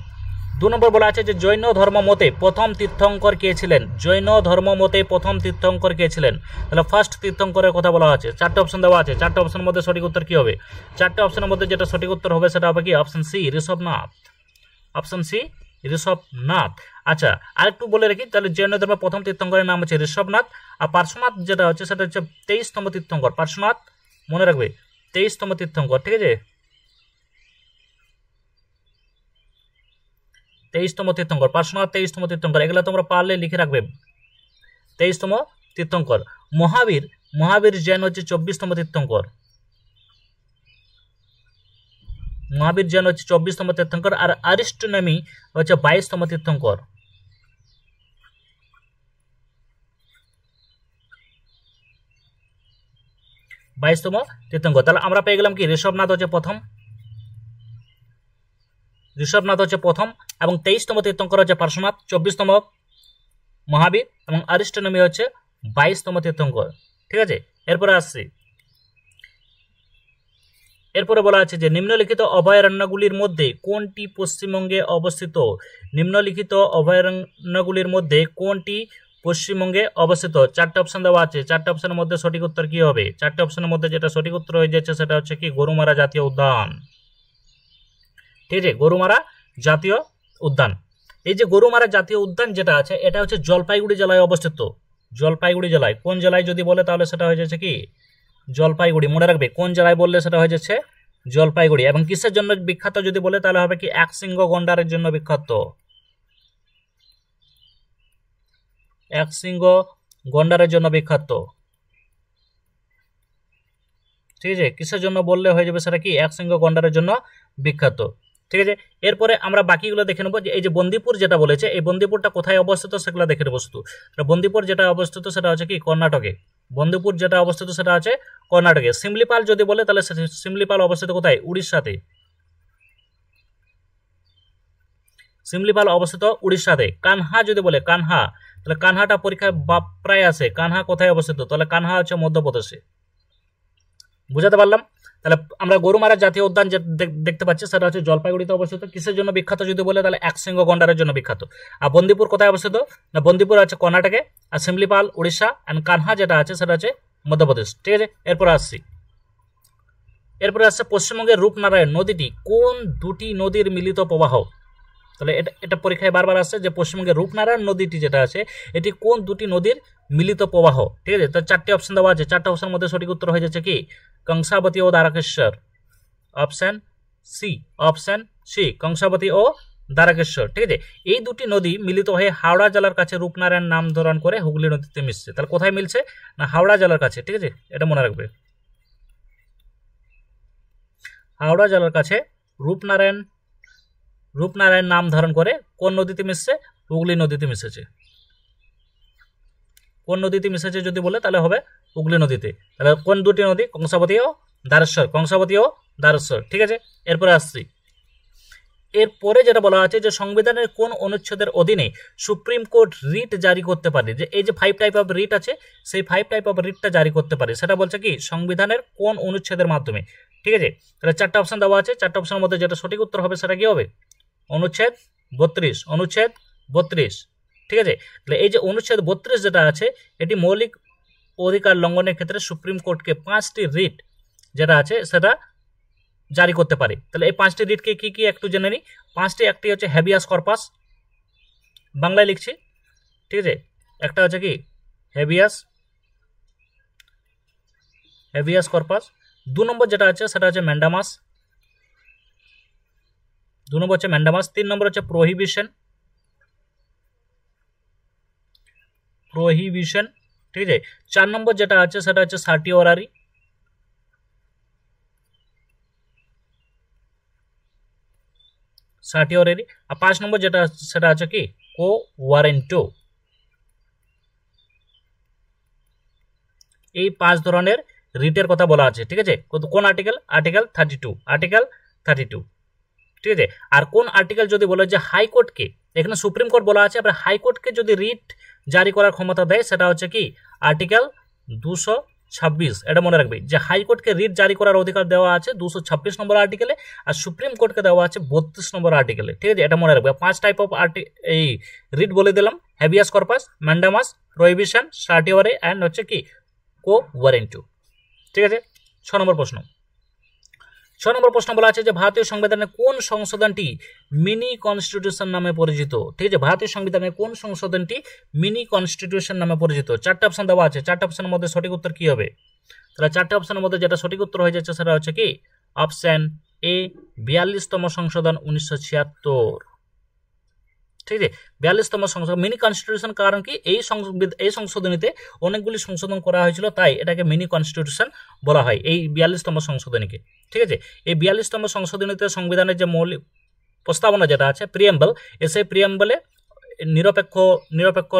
2 নম্বর বলা আছে যে জৈন ধর্ম মতে প্রথম তীর্থঙ্কর কে ছিলেন? জৈন ধর্ম মতে প্রথম তীর্থঙ্কর কে ছিলেন? তাহলে ফার্স্ট তীর্থঙ্করের কথা বলা আছে। 4টে অপশন দেওয়া আছে, 4টে অপশনের মধ্যে সঠিক উত্তর কি হবে? 4টে অপশনের মধ্যে যেটা সঠিক উত্তর হবে সেটা হবে কি? Option C, Rishabhnath. Option C, Rishabhnath. আচ্ছা, আরেকটু বলে রাখি, তাহলে জৈন ধর্মের প্রথম তীর্থঙ্করের নাম হচ্ছে ঋষভনাথ। আর পার্শ্বনাথ যেটা হচ্ছে সেটা হচ্ছে 23তম তীর্থঙ্কর। পার্শ্বনাথ মনে রাখবে 23তম তীর্থঙ্কর, ঠিক আছে? 23তম তীর্থঙ্কর, পার্শ্বনাথ 23তম তীর্থঙ্কর, এগুলো তোমরা পারলে লিখে রাখবে। 23তম তীর্থঙ্কর। মহাবীর জৈন হচ্ছে 24তম তীর্থঙ্কর। মহাবীর জৈন হচ্ছে 24তম তীর্থঙ্কর। আর অরিস্টনেমি হচ্ছে 22তম তীর্থঙ্কর। তাহলে আমরা পেয়ে গেলাম কি? ঋষভনাথ হচ্ছে প্রথম এবং 23তম তীর্থঙ্কর হচ্ছে পার্শ্বনাথ, 24তম মহাবীর এবং অরিস্টনেমি হচ্ছে 22তম তীর্থঙ্কর, ঠিক আছে? এরপরে আসছি, এরপরে বলা আছে যে নিম্নলিখিত অভয়ারণ্যগুলির মধ্যে কোনটি পশ্চিমবঙ্গে অবস্থিত? নিম্নলিখিত অভয়ারণ্যগুলির মধ্যে কোনটি পশ্চিমবঙ্গে অবস্থিত? 4টে অপশন দেওয়া আছে, 4টে অপশনের মধ্যে সঠিক উত্তর কি হবে? 4টে অপশনের মধ্যে যেটা সঠিক উত্তর হয়ে যাচ্ছে সেটা হচ্ছে কি? গরুমারা জাতীয় উদ্যান, ঠিক আছে? গরুমারা জাতীয় উদ্যান। এই যে গরুমারা জাতীয় উদ্যান যেটা আছে এটা হচ্ছে জলপাইগুড়ি জেলায় অবস্থিত। জলপাইগুড়ি জেলায়, কোন জেলায় যদি বলে তাহলে সেটা হয়ে যাচ্ছে কি? জলপাইগুড়ি। মনে রাখবে কোন জেলায় বললে সেটা হয়ে যাচ্ছে জলপাইগুড়ি। এবং কিসের জন্য বিখ্যাত যদি বলে তাহলে হবে কি? একশৃঙ্গ গন্ডারের জন্য বিখ্যাত। একশৃঙ্গ গন্ডারের জন্য বিখ্যাত, ঠিক আছে? কিসের জন্য বললে হয়ে যাবে সেটা কি? একশৃঙ্গ গন্ডারের জন্য বিখ্যাত, ঠিক আছে? এরপরে আমরা বাকিগুলো দেখে নেবো। যে এই যে বন্দিপুর যেটা বলেছে, এই বন্দিপুরটা কোথায় অবস্থিত সেগুলো দেখে নেবো শুধু। বন্দিপুর যেটা অবস্থিত সেটা হচ্ছে কি? কর্ণাটকে। বন্দিপুর যেটা অবস্থিত সেটা আছে কর্ণাটকে। শিমলিপাল যদি বলে তাহলে শিমলিপাল অবস্থিত কোথায়? উড়িষ্যাতে। শিমলিপাল অবস্থিত উড়িষ্যাতে। কানহা যদি বলে, কানহা, তাহলে কানহাটা পরীক্ষায় প্রায় আসে। কানহা কোথায় অবস্থিত? তাহলে কানহা হচ্ছে মধ্যপ্রদেশে। বুঝাতে পারলাম? তাহলে আমরা গরুমারা জাতীয় উদ্যান যে দেখতে পাচ্ছি সেটা হচ্ছে জলপাইগুড়িতে অবস্থিত। কিসের জন্য বিখ্যাত যদি বলে তাহলে একশৃঙ্গ গন্ডারের জন্য বিখ্যাত। আর বন্দিপুর কোথায় অবস্থিত? না, বন্দিপুর আছে কর্ণাটকে, আর শিমলিপাল উড়িষ্যা, অ্যান্ড কানহা যেটা আছে সেটা হচ্ছে মধ্যপ্রদেশ, ঠিক আছে? এরপরে আসছে পশ্চিমবঙ্গের রূপনারায়ণ নদীটি কোন দুটি নদীর মিলিত প্রবাহ? তাহলে এটা পরীক্ষায় বারবার আসছে যে পশ্চিমবঙ্গের রূপনারায়ণ নদীটি যেটা আছে এটি কোন দুটি নদীর মিলিত প্রবাহ, ঠিক আছে? তো 4টে অপশন দেওয়া আছে, 4টে অপশনের মধ্যে সঠিক উত্তর হয়ে যাচ্ছে কি? কংসাবতী ও দ্বারকেশ্বর। অপশন সি, কংসাবতী ও দ্বারকেশ্বর, ঠিক আছে? এই দুটি নদী মিলিত হয়ে হাওড়া জেলার কাছে রূপনারায়ণ নামকরণ করে হুগলি নদীতে মিশছে। তাহলে কোথায় মিলছে? না, হাওড়া জেলার কাছে, ঠিক আছে? এটা মনে রাখবে। হাওড়া জেলার কাছে রূপনারায়ণ নাম ধারণ করে কোন নদীতে মিশছে? হুগলি নদীতে মিশেছে। কোন নদীতে মিশেছে যদি বলে তাহলে হবে হুগলি নদীতে। তাহলে কোন দুটি নদী? কংসাবতী ও দ্বারেশ্বর, ঠিক আছে? এরপরে আসছি, এরপরে যেটা বলা আছে যে সংবিধানের কোন অনুচ্ছেদের অধীনে সুপ্রিম কোর্ট রিট জারি করতে পারে? যে এই যে 5 টাইপ অফ রিট আছে সেই 5 টাইপ অফ রিটটা জারি করতে পারে সেটা বলছে কি? সংবিধানের কোন অনুচ্ছেদের মাধ্যমে, ঠিক আছে? তাহলে 4টে অপশন দেওয়া আছে, 4টে অপশনের মধ্যে যেটা সঠিক উত্তর হবে সেটা কি হবে? অনুচ্ছেদ 32, ঠিক আছে? তাহলে এই যে অনুচ্ছেদ 32 যেটা আছে এটি মৌলিক অধিকার লঙ্ঘনের ক্ষেত্রে সুপ্রিম কোর্টকে 5টি রিট যেটা আছে সেটা জারি করতে পারে। তাহলে এই 5টি রিটকে কি কি একটু জেনে নিই। 5টি, একটি হচ্ছে হ্যাবিয়াস কর্পাস, বাংলায় লিখছি, ঠিক আছে? একটা হচ্ছে কি? Habeas corpus. 2 নম্বর যেটা আছে সেটা হচ্ছে ম্যান্ডামাস। 2 নম্বর হচ্ছে ম্যান্ডামাস। 3 নম্বর হচ্ছে প্রোহিবিশন, ঠিক আছে? 4 নম্বর যেটা আছে সেটা হচ্ছে সার্টিওরারি। 5 নম্বর যেটা সেটা আছে কি? কো ওয়ারেন্টো। এই 5 ধরনের রিটের কথা বলা আছে, ঠিক আছে? কোন আর্টিকেল? আর্টিকেল 32, ঠিক আছে? আর কোন আর্টিকেল যদি বলে যে হাইকোর্টকে, এখানে সুপ্রিম কোর্ট বলা আছে, আবার হাইকোর্টকে যদি রিট জারি করার ক্ষমতা দেয় সেটা হচ্ছে কি? আর্টিকেল 200 26, এটা মনে রাখবে যে হাইকোর্টকে রিট জারি করার অধিকার দেওয়া আছে 226 নম্বর আর্টিকেলে, আর সুপ্রিম কোর্টকে দেওয়া আছে 32 নম্বর আর্টিকেলে। ঠিক আছে, এটা মনে রাখবে। 5 টাইপ অফ এই রিট বলে দিলাম, habeas corpus, mandamus, prohibition, সার্টিওয়ারি and হচ্ছে কি কো ওয়ারেন্টু। ঠিক আছে, 6 নম্বর প্রশ্ন। 6 নম্বর প্রশ্ন বলা আছে যে ভারতীয় সংবিধানের কোন সংশোধনটি মিনি কনস্টিটিউশন নামে পরিচিত। ঠিক আছে, ভারতীয় সংবিধানের কোন সংশোধনটি মিনি কনস্টিটিউশন নামে পরিচিত। 4টে অপশন দেওয়া আছে, 4টে অপশনের মধ্যে সঠিক উত্তর কি হবে? তাহলে 4টে অপশনের মধ্যে যেটা সঠিক উত্তর হয়ে যাচ্ছে সেটা হচ্ছে কি অপশন এ, 42তম সংশোধন 1976। ঠিক আছে, 42তম সংশোধন মিনি কনস্টিটিউশন। কারণ কি এই সংশোধনীতে অনেকগুলি সংশোধন করা হয়েছিল, তাই এটাকে মিনি কনস্টিটিউশন বলা হয় এই 42তম সংশোধনীকে। ঠিক আছে, এই 42তম সংশোধনীতে সংবিধানের যে মৌলিক প্রস্তাবনা যেটা আছে প্রিয়াম্বল, সেই প্রিয়াম্বলে নিরপেক্ষ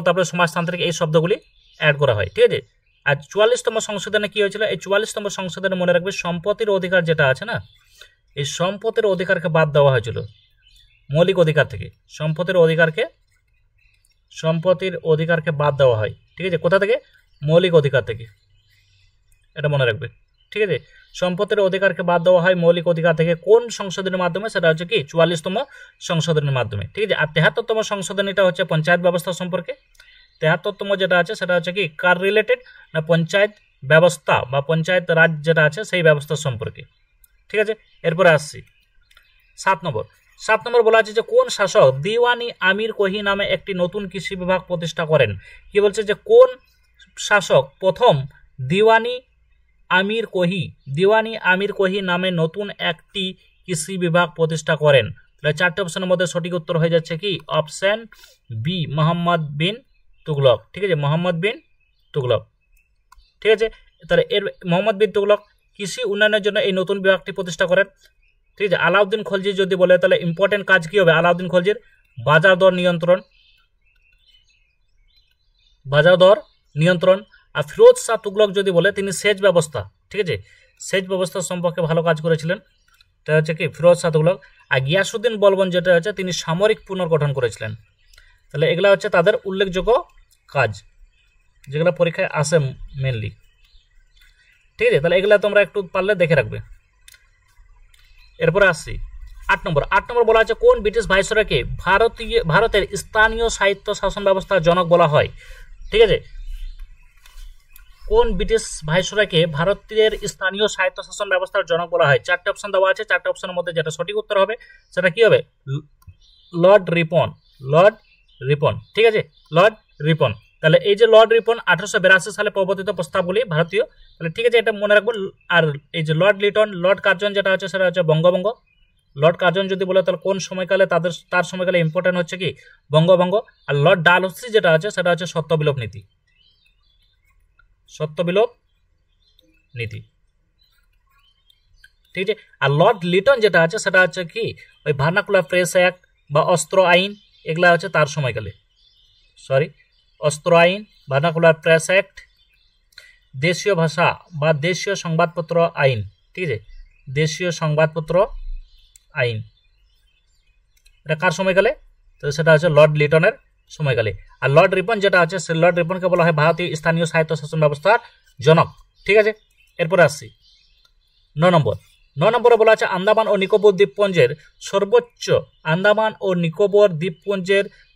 তারপরে সমাজতান্ত্রিক এই শব্দগুলি অ্যাড করা হয়। ঠিক আছে, আর 44তম সংশোধনে কি হয়েছিল? এই 44তম সংশোধনে মনে রাখবে সম্পত্তির অধিকার যেটা আছে না, এই সম্পত্তির অধিকারকে বাদ দেওয়া হয়েছিল মৌলিক অধিকার থেকে। সম্পত্তির অধিকারকে বাদ দেওয়া হয়। ঠিক আছে, কোথা থেকে? মৌলিক অধিকার থেকে, এটা মনে রাখবে। ঠিক আছে, সম্পত্তির অধিকারকে বাদ দেওয়া হয় মৌলিক অধিকার থেকে কোন সংশোধনের মাধ্যমে? সেটা হচ্ছে কি 44তম সংশোধনের মাধ্যমে। ঠিক আছে, আর 73তম সংশোধনীটা হচ্ছে পঞ্চায়েত ব্যবস্থা সম্পর্কে। 73তম যেটা আছে সেটা হচ্ছে কি কার রিলেটেড না পঞ্চায়েত ব্যবস্থা বা পঞ্চায়েত রাজ যেটা আছে সেই ব্যবস্থা সম্পর্কে। ঠিক আছে, এরপরে আসছি 7 নম্বর। 7 নম্বর বলা আছে যে কোন শাসক দিওয়ানি আমির কোহি নামে একটি নতুন কৃষি বিভাগ প্রতিষ্ঠা করেন। কি বলছে যে কোন শাসক প্রথম দিওয়ানি আমির কোহি নামে নতুন একটি কৃষি বিভাগ প্রতিষ্ঠা করেন? তাহলে 4টে অপশনের মধ্যে সঠিক উত্তর হয়ে যাচ্ছে কি অপশন বি, মোহাম্মদ বিন তুগলক। ঠিক আছে, মোহাম্মদ বিন তুগলক। ঠিক আছে, তাহলে এর মোহাম্মদ বিন তুগলক কৃষি উন্নয়নের জন্য এই নতুন বিভাগটি প্রতিষ্ঠা করেন। ঠিক আছে, আলাউদ্দিন খলজি যদি বলে তাহলে ইম্পর্টেন্ট কাজ কি হবে? আলাউদ্দিন খলজির বাজার দর নিয়ন্ত্রণ। আর ফিরোজ শাহ তুগলক যদি বলে তিনি সেচ ব্যবস্থা। ঠিক আছে, সেচ ব্যবস্থা সম্পর্কে ভালো কাজ করেছিলেন, এটা হচ্ছে কি ফিরোজ শাহ তুগলক। আর গিয়াসুদ্দিন বলবন যেটা হচ্ছে তিনি সামরিক পুনর্গঠন করেছিলেন। তাহলে এগুলা হচ্ছে তাদের উল্লেখযোগ্য কাজ যেগুলো পরীক্ষায় আসে মেনলি। ঠিক আছে, তাহলে এগুলা তোমরা একটু পারলে দেখে রাখবে। এরপরে আসছি 8 নম্বর। 8 নম্বর বলা আছে কোন ব্রিটিশ ভাইসরয়কে ভারতের স্থানীয় সাহিত্য শাসন ব্যবস্থার জনক বলা হয়। ঠিক আছে, কোন ব্রিটিশ ভাইসরয়কে ভারতের স্থানীয় সাহিত্য শাসন ব্যবস্থার জনক বলা হয়? 4টে অপশন দেওয়া আছে, 4টে অপশনের মধ্যে যেটা সঠিক উত্তর হবে সেটা কি হবে? লর্ড রিপন। ঠিক আছে, লর্ড রিপন। তাহলে এই যে লর্ড রিপন 1882 সালে প্রবর্তিত প্রস্তাবগুলি ভারতীয়। তাহলে ঠিক আছে, এটা মনে রাখবো। আর এই যে লর্ড কার্জন যেটা হচ্ছে সেটা হচ্ছে বঙ্গভঙ্গ। লর্ড কার্জন যদি বলে তাহলে কোন সময়কালে তার সময়কালে ইম্পর্টেন্ট হচ্ছে কি বঙ্গভঙ্গ। আর লর্ড ডালহৌসি যেটা আছে সেটা হচ্ছে সত্যবিলোপ নীতি। ঠিক আছে, আর লর্ড লিটন যেটা আছে সেটা হচ্ছে কি ওই ভার্নাকুলার প্রেস অ্যাক্ট বা অস্ত্র আইন, এগুলা হচ্ছে তার সময়কালে। অস্ত্র আইন, ভার্নাকুলার প্রেস অ্যাক্ট, দেশীয় ভাষা বা দেশীয় সংবাদপত্র আইন। ঠিক আছে, দেশীয় সংবাদপত্র আইন এটা কার সময়কালে? তো সেটা হচ্ছে লর্ড লিটনের সময়কালে। আর লর্ড রিপন যেটা আছে সে লর্ড রিপনকে বলা হয় ভারতীয় স্থানীয় সাহিত্য শাসন ব্যবস্থার জনক। ঠিক আছে, এরপরে আসছি 9 নম্বর। 9 নম্বরে বলা আছে আন্দামান ও নিকোবর দ্বীপপুঞ্জের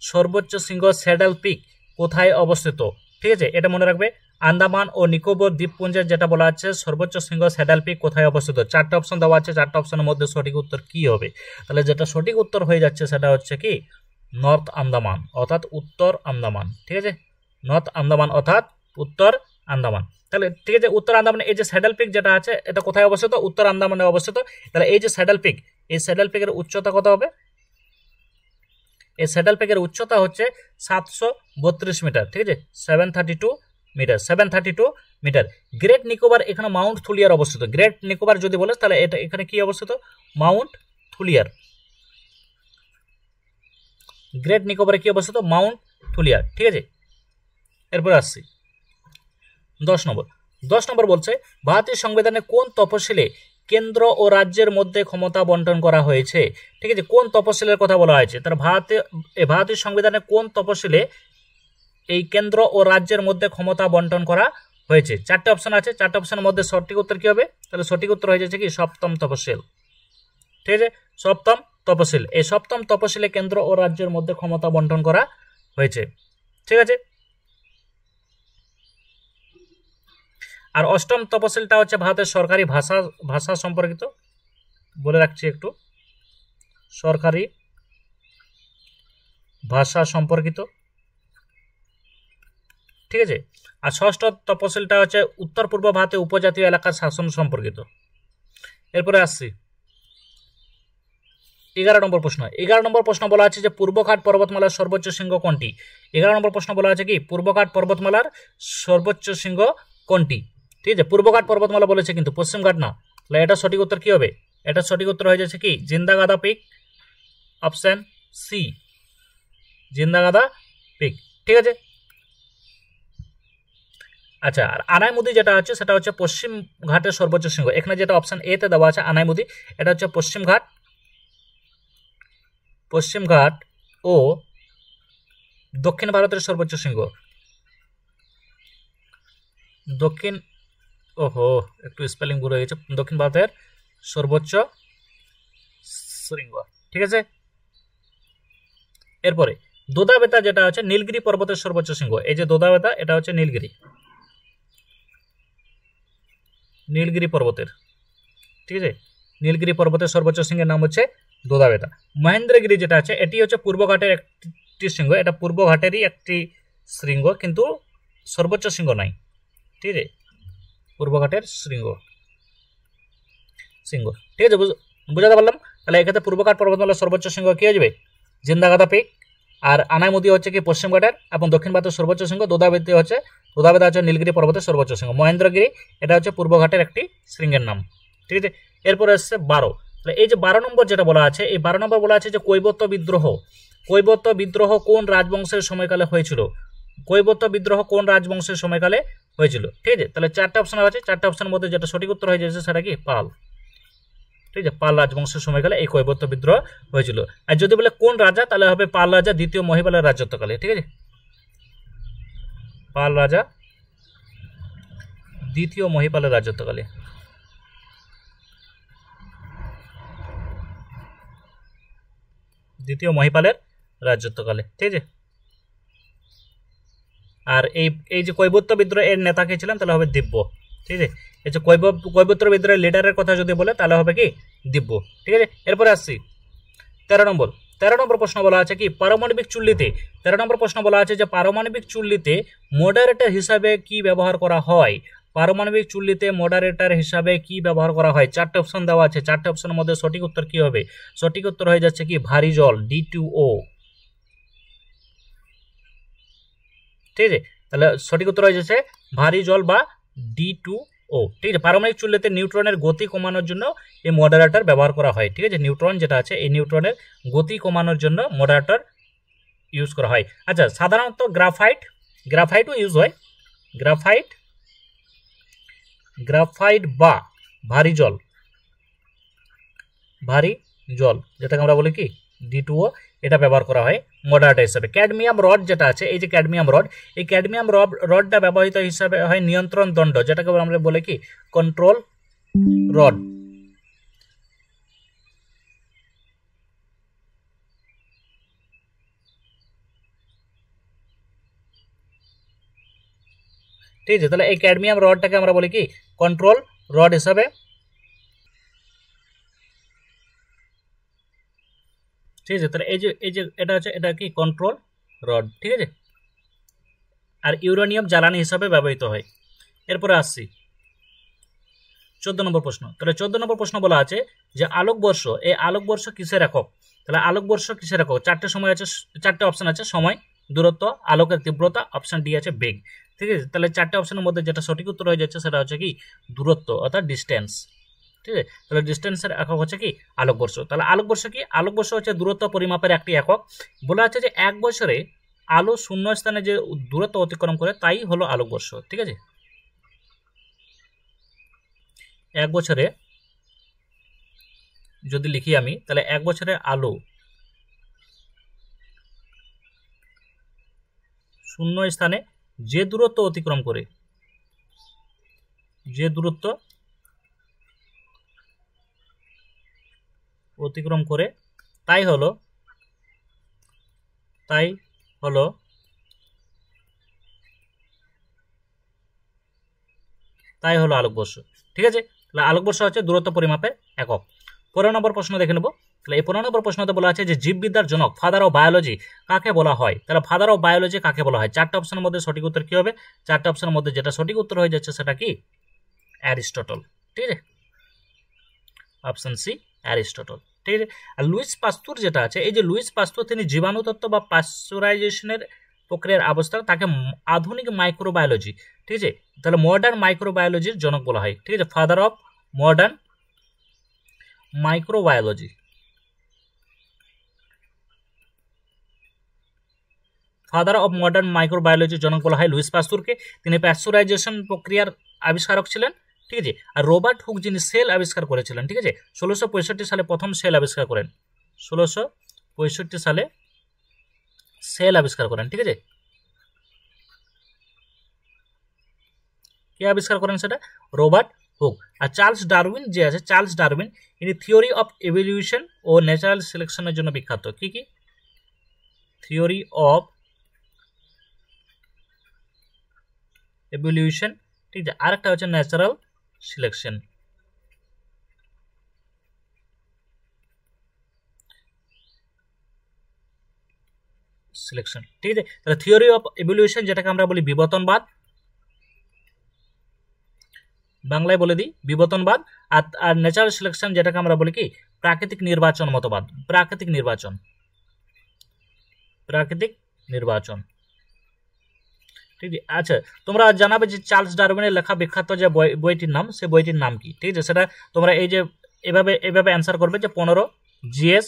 সর্বোচ্চ শৃঙ্গ স্যাডেল পিক কোথায় অবস্থিত? ঠিক আছে, এটা মনে রাখবে। আন্দামান ও নিকোবর দ্বীপপুঞ্জের যেটা বলা আছে সর্বোচ্চ শৃঙ্গ স্যাডেল পিক কোথায় অবস্থিত? 4টে অপশন দেওয়া আছে, 4টে অপশনের মধ্যে সঠিক উত্তর কি হবে? তাহলে যেটা সঠিক উত্তর হয়ে যাচ্ছে সেটা হচ্ছে কি নর্থ আন্দামান অর্থাৎ উত্তর আন্দামান। ঠিক আছে, নর্থ আন্দামান অর্থাৎ উত্তর আন্দামান। তাহলে ঠিক আছে, উত্তর আন্দামানে এই যে স্যাডেল পিক যেটা আছে এটা কোথায় অবস্থিত? উত্তর আন্দামানে অবস্থিত। তাহলে এই যে স্যাডেল পিক, এই স্যাডেল পিকের উচ্চতা কত হবে? এই স্যাডেল পিকের উচ্চতা হচ্ছে 732 মিটার। ঠিক আছে, 732 মিটার। গ্রেট নিকোবর এখানে মাউন্ট থুলিয়ার অবস্থিত। গ্রেট নিকোবর যদি বলে তাহলে এটা এখানে কি অবস্থিত? মাউন্ট থুলিয়ার। গ্রেট নিকোবরে কি অবস্থিত? মাউন্ট থুলিয়ার। ঠিক আছে, এরপর আসছি 10 নম্বর। 10 নম্বর বলছে ভারতীয় সংবিধানে কোন তফসিলে কেন্দ্র ও রাজ্যের মধ্যে ক্ষমতা বন্টন করা হয়েছে? ঠিক আছে, কোন তফসিলের কথা বলা হয়েছে? তার ভারতীয় সংবিধানে কোন তফসিলে এই কেন্দ্র ও রাজ্যের মধ্যে ক্ষমতা বন্টন করা হয়েছে। চারটে অপশন আছে, চারটে অপশনের মধ্যে সঠিক উত্তর কি হবে? তাহলে সঠিক উত্তর হয়ে যাচ্ছে কি সপ্তম তপশিল। ঠিক আছে, সপ্তম তপশিল। এই সপ্তম তপশিলে কেন্দ্র ও রাজ্যের মধ্যে ক্ষমতা বন্টন করা হয়েছে। ঠিক আছে, আর অষ্টম তপশিলটা হচ্ছে ভারতের সরকারি ভাষা সম্পর্কিত, বলে রাখছি একটু, সরকারি ভাষা সম্পর্কিত। ঠিক আছে, আর ষষ্ঠ তপশিলটা হচ্ছে উত্তর পূর্ব ভারতে উপজাতীয় এলাকার শাসন সম্পর্কিত। এরপরে আসছি 11 নম্বর প্রশ্ন। 11 নম্বর প্রশ্ন বলা আছে যে পূর্বঘাট পর্বতমালার সর্বোচ্চ শৃঙ্গ কোনটি? 11 নম্বর প্রশ্ন বলা আছে কি পূর্বঘাট পর্বতমালার সর্বোচ্চ শৃঙ্গ কোনটি? ঠিক আছে, পূর্বঘাট পর্বতমালা বলেছে কিন্তু পশ্চিমঘাট না। তাহলে এটা সঠিক উত্তর কি হবে? এটা সঠিক উত্তর হয়ে যাচ্ছে কি জিন্দাগাদা পিক, অপশন সি, জিন্দাগাদা পিক। ঠিক আছে, আচ্ছা, আর আনাইমুদি যেটা হচ্ছে সেটা হচ্ছে পশ্চিম ঘাটের সর্বোচ্চ শৃঙ্গ। এখানে যেটা অপশন এ তে দেওয়া আছে আনাইমুদি, এটা হচ্ছে পশ্চিমঘাট ও দক্ষিণ ভারতের সর্বোচ্চ শৃঙ্গ। দক্ষিণ, ওহো একটু স্পেলিং ভুল হয়ে গেছে, দক্ষিণ ভারতের সর্বোচ্চ শৃঙ্গ। ঠিক আছে, এরপরে দোদাবেতা যেটা হচ্ছে নীলগিরি পর্বতের সর্বোচ্চ শৃঙ্গ। এই যে দোদাবেতা, এটা হচ্ছে নীলগিরি পর্বতের। ঠিক আছে, নীলগিরি পর্বতের সর্বোচ্চ শৃঙ্গের নাম হচ্ছে দোদাবেতা। মহেন্দ্রগিরি যেটা আছে এটি হচ্ছে পূর্বঘাটের একটি শৃঙ্গ, এটা পূর্বঘাটেরই একটি শৃঙ্গ কিন্তু সর্বোচ্চ শৃঙ্গ নাই। ঠিক আছে, পূর্বঘাটের শৃঙ্গ। ঠিক আছে, বুঝাতে পারলাম। তাহলে এক্ষেত্রে পূর্বঘাট পর্বতমালার সর্বোচ্চ শৃঙ্গ কি হয়ে যাবে? জিন্দাগাদা পিক। আর আনাইমুদি হচ্ছে কি পশ্চিমঘাটের এবং দক্ষিণ ভারতের সর্বোচ্চ শৃঙ্গ। দোদাবেতা হচ্ছে নীলগিরি পর্বতের সর্বোচ্চ শৃঙ্গ। মহেন্দ্রগিরি এটা হচ্ছে পূর্বঘাটের একটি শৃঙ্গের নাম। ঠিক আছে, এরপরে আসছে 12। তাহলে এই যে 12 নম্বর যেটা বলা আছে, এই 12 নম্বর বলা আছে যে কৈবর্ত বিদ্রোহ কোন রাজবংশের সময়কালে হয়েছিল? কৈবর্ত বিদ্রোহ কোন রাজবংশের সময়কালে হয়েছিল? ঠিক আছে, তাহলে চারটা অপশন আছে, চারটা অপশনের মধ্যে যেটা সঠিক উত্তর হয়ে যাচ্ছে সেটা কি পাল। ঠিক আছে, পাল রাজবংশের সময়কালে এই কৈবর্ত বিদ্রোহ হয়েছিল। আর যদি বলে কোন রাজা, তাহলে হবে পাল রাজা দ্বিতীয় মহিপালের রাজত্বকালে। ঠিক আছে, পাল রাজা দ্বিতীয় মহিপালের রাজত্বকালে। দ্বিতীয় মহিপালের রাজত্বকালে। ঠিক আছে, আর এই যে কৈবর্ত বিদ্রোহ এর নেতা কে ছিলেন? তাহলে হবে দিব্য। ঠিক আছে, এই যে কৈবর্ত বিদ্রোহের লিডারের কথা যদি বলে তাহলে হবে কি দিব্য। ঠিক আছে, এরপরে আসছি 13 নম্বর। 13 নম্বর প্রশ্ন বলা আছে কি পারমাণবিক চুল্লিতে, 13 নম্বর প্রশ্ন বলা আছে যে পারমাণবিক চুল্লিতে মডারেটর হিসাবে কি ব্যবহার করা হয়? পারমাণবিক চুল্লিতে মডারেটর হিসাবে কি ব্যবহার করা হয়? চারটে অপশন দেওয়া আছে, চারটে অপশনের মধ্যে সঠিক উত্তর কি হবে? সঠিক উত্তর হয়ে যাচ্ছে কি ভারী জল, D2O। ঠিক আছে, তাহলে সঠিক উত্তর হয়ে যাচ্ছে ভারী জল বা D2O। ঠিক আছে, পারমাণবিক চুল্লিতে নিউট্রনের গতি কমানোর জন্য এই মডারেটর ব্যবহার করা হয়। ঠিক আছে, নিউট্রন যেটা আছে এই নিউট্রনের গতি কমানোর জন্য মডারেটর ইউজ করা হয়। আচ্ছা, সাধারণত গ্রাফাইটও ইউজ হয়। গ্রাফাইট বা ভারী জল যেটাকে আমরা বলি কি D2O, এটা ব্যবহার করা হয় মডারেটর হিসাবে। ক্যাডমিয়াম রড যেটা আছে, এই যে ক্যাডমিয়াম রড, এই ক্যাডমিয়াম রডটা ব্যবহৃত হিসাবে হয় নিয়ন্ত্রণ দণ্ড, যেটাকে আমরা বলে কি কন্ট্রোল রড। ঠিক আছে, তাহলে এই ক্যাডমিয়াম রডটাকে আমরা বলি কি কন্ট্রোল রড হিসাবে। ঠিক আছে, তাহলে এই যে এটা আছে, এটা কি কন্ট্রোল রড। ঠিক আছে, আর ইউরেনিয়াম জ্বালানি হিসাবে ব্যবহৃত হয়। এরপরে আসছি 14 নম্বর প্রশ্ন। তাহলে 14 নম্বর প্রশ্ন বলা আছে যে আলোকবর্ষ, এই আলোকবর্ষ কিসের একক? তাহলে আলোকবর্ষ কিসের একক? চারটে সময় আছে, চারটে অপশন আছে, সময়, দূরত্ব, আলোকের তীব্রতা, অপশন ডি আছে বেগ। ঠিক আছে, তাহলে চারটে অপশনের মধ্যে যেটা সঠিক উত্তর হয়ে যাচ্ছে সেটা হচ্ছে কি দূরত্ব অর্থাৎ ডিস্টেন্স। ঠিক আছে, তাহলে ডিস্টেন্সের একক হচ্ছে কি আলোকবর্ষ। তাহলে আলোকবর্ষ কি? আলোকবর্ষ হচ্ছে দূরত্ব পরিমাপের একটি একক। বলা আছে যে এক বছরে আলো শূন্য স্থানে যে দূরত্ব অতিক্রম করে তাই হলো আলোকবর্ষ। ঠিক আছে, এক বছরে যদি লিখি আমি, তাহলে এক বছরে আলো শূন্য স্থানে যে দূরত্ব অতিক্রম করে যে দূরত্ব অতিক্রম করে তাই হলো আলোকবর্ষ। ঠিক আছে, তাহলে আলোকবর্ষ হচ্ছে দূরত্ব পরিমাপের একক। 15 নম্বর প্রশ্ন দেখে নেব। তাহলে এই 15 নম্বর প্রশ্নতে বলা আছে যে জীববিদ্যার জনক ফাদার অফ বায়োলজি কাকে বলা হয়। তাহলে ফাদার অফ বায়োলজি কাকে বলা হয়? চারটা অপশনের মধ্যে সঠিক উত্তর কি হবে? চারটা অপশনের মধ্যে যেটা সঠিক উত্তর হয়ে যাচ্ছে সেটা কি? অ্যারিস্টটল। ঠিক আছে, অপশন সি অ্যারিস্টটল। ঠিক আছে। আর লুইস পাস্তুর যেটা আছে, এই যে লুইস পাস্তুর তিনি জীবাণুতত্ত্ব বা পাস্চুরাইজেশনের প্রক্রিয়ার আবিষ্কার, তাকে আধুনিক মাইক্রোবায়োলজি, ঠিক আছে, তাহলে মডার্ন মাইক্রোবায়োলজির জনক বলা হয়। ঠিক আছে, father of modern microbiology. Father of modern মাইক্রোবায়োলজির জনক বলা হয় লুইস পাস্তুরকে। তিনি প্যাস্চুরাইজেশন প্রক্রিয়ার আবিষ্কারক ছিলেন। ঠিক আছে। আর রবার্ট হুক যিনি সেল আবিষ্কার করেছিলেন, ঠিক আছে, 1665 সালে প্রথম সেল আবিষ্কার করেন। 1665 সালে সেল আবিষ্কার করেন। ঠিক আছে, কে আবিষ্কার করেন সেটা? Robert Hooke. আর চার্লস ডারউইন যে আছে, চার্লস ডারউইন, ইনি থিওরি অফ এভলিউশন ও ন্যাচারাল সিলেকশনের জন্য বিখ্যাত। কি কি? থিওরি অফ এভলিউশন, ঠিক আছে, আরেকটা হচ্ছে ন্যাচারাল সিলেকশন। ঠিক আছে, তাহলে থিওরি অফ এভলিউশন যেটাকে আমরা বলি বিবর্তনবাদ, বাংলায় বলে দিই বিবর্তনবাদ। আর ন্যাচারাল সিলেকশন যেটাকে আমরা বলি কি? প্রাকৃতিক নির্বাচন মতবাদ। প্রাকৃতিক নির্বাচন। ঠিক আছে। আচ্ছা, তোমরা জানাবে যে চার্লস ডারউইনের লেখা বিখ্যাত যে বইটির নাম, সে বইটির নাম কি? ঠিক আছে, সেটা তোমরা এই যে এভাবে অ্যান্সার করবে যে 15 জিএস,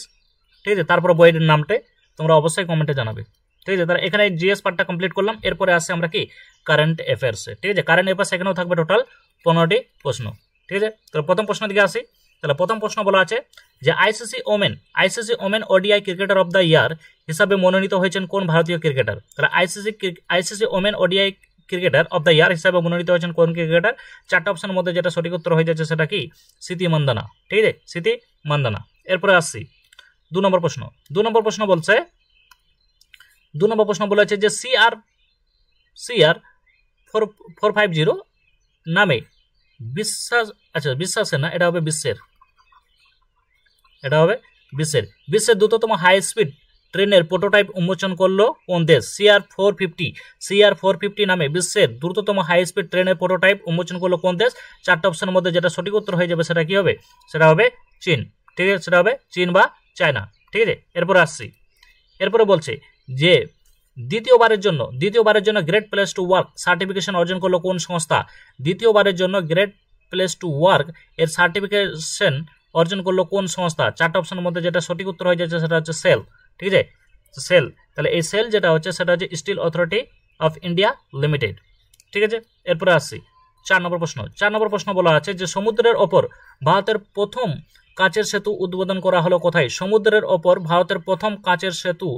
ঠিক আছে, তারপর বইটির নামটা তোমরা অবশ্যই কমেন্টে জানাবে। ঠিক আছে, তাহলে এখানে জিএস পার্টটা কমপ্লিট করলাম। এরপরে আসছে আমরা কি? কারেন্ট অ্যাফেয়ার্সে। ঠিক আছে, কারেন্ট অ্যাফেয়ার্স এখানেও থাকবে টোটাল 15টি প্রশ্ন। ঠিক আছে, তো প্রথম প্রশ্ন দিকে আসি। তাহলে প্রথম প্রশ্ন বলা আছে যে ICC women ODI cricketer of the year হিসাবে মনোনীত হয়েছেন কোন ভারতীয় ক্রিকেটার? তাহলে ICC women ODI cricketer of the year হিসাবে মনোনীত হয়েছেন কোন ক্রিকেটার? চারটা অপশনের মধ্যে যেটা সঠিক উত্তর হয়ে যাচ্ছে সেটা কি? স্মৃতি মান্দানা। ঠিক আছে, স্মৃতি মান্দানা। এরপরে আসছি 2 নম্বর প্রশ্ন। 2 নম্বর প্রশ্ন বলেছে যে CR 450 নামে বিশ্বাসের না, এটা হবে বিশ্বের দ্রুততম হাই স্পিড ট্রেনের প্রোটোটাইপ উন্মোচন করলো কোন দেশ? CR 450 নামে বিশ্বের দ্রুততম হাই স্পিড ট্রেনের প্রোটোটাইপ উন্মোচন করলো কোন দেশ? চারটা অপশনের মধ্যে যেটা সঠিক উত্তর হয়ে যাবে সেটা কি হবে? সেটা হবে চীন। ঠিক আছে, সেটা হবে চীন বা চায়না। ঠিক আছে, এরপরে বলছে যে দ্বিতীয়বারের জন্য great place to work certification অর্জন করলো কোন সংস্থা? দ্বিতীয়বারের জন্য গ্রেট প্লেস টু ওয়ার্ক এর সার্টিফিকেশন অর্জন করলো কোন সংস্থা? চারটা অপশনের মধ্যে যেটা সঠিক উত্তর হয়ে যাচ্ছে সেটা হচ্ছে সেল। ঠিক আছে, সেল। তাহলে এই সেল যেটা হচ্ছে সেটা হচ্ছে Steel Authority of India Limited. ঠিক আছে, এরপরে আসছি 4 নম্বর প্রশ্ন। 4 নম্বর প্রশ্ন বলা আছে যে সমুদ্রের ওপর ভারতের প্রথম কাচের সেতু উদ্বোধন করা হলো কোথায়? সমুদ্রের ওপর ভারতের প্রথম কাচের সেতু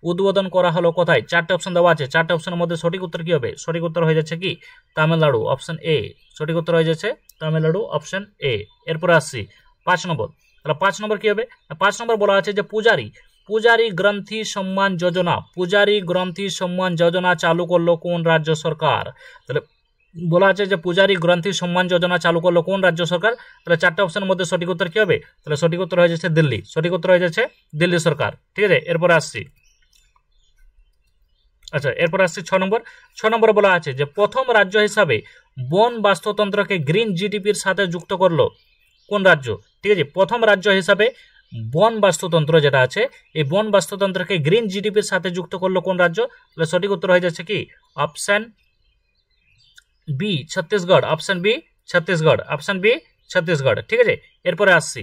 উদ্বোধন করা হলো কোথায়? চারটা অপশন দেওয়া আছে। চারটা অপশনের মধ্যে সঠিক উত্তর কি হবে? সঠিক উত্তর হয়ে যাচ্ছে কি? Tamil Nadu, option A. সঠিক উত্তর হয়ে যাচ্ছে তামিলনাড়ু, অপশন এ। এরপরে আসছি 5 নম্বর। তাহলে 5 নম্বর কি হবে? 5 নম্বর বলা আছে যে পূজারী গ্রন্থি সম্মান যোজনা চালু করলো কোন রাজ্য সরকার? তাহলে বলা আছে যে পূজারী গ্রন্থি সম্মান যোজনা চালু করলো কোন রাজ্য সরকার? তাহলে চারটা অপশনের মধ্যে সঠিক উত্তর কি হবে? তাহলে সঠিক উত্তর হয়ে যাচ্ছে দিল্লি। সঠিক উত্তর হয়ে যাচ্ছে দিল্লি সরকার। ঠিক আছে, এরপরে আসছি। আচ্ছা, এরপর আসছি 6 নম্বর। 6 নম্বরে বলা আছে যে প্রথম রাজ্য হিসাবে বন বাস্তুতন্ত্রকে গ্রিন জিডিপির সাথে যুক্ত করলো কোন রাজ্য? ঠিক আছে, প্রথম রাজ্য হিসাবে বন বাস্তুতন্ত্র যেটা আছে, এই বন বাস্তুতন্ত্রকে গ্রিন জিডিপির সাথে যুক্ত করলো কোন রাজ্য? তাহলে সঠিক উত্তর হয়ে যাচ্ছে কি? Option B Chhattisgarh. Option B Chhattisgarh. ঠিক আছে, এরপরে আসছি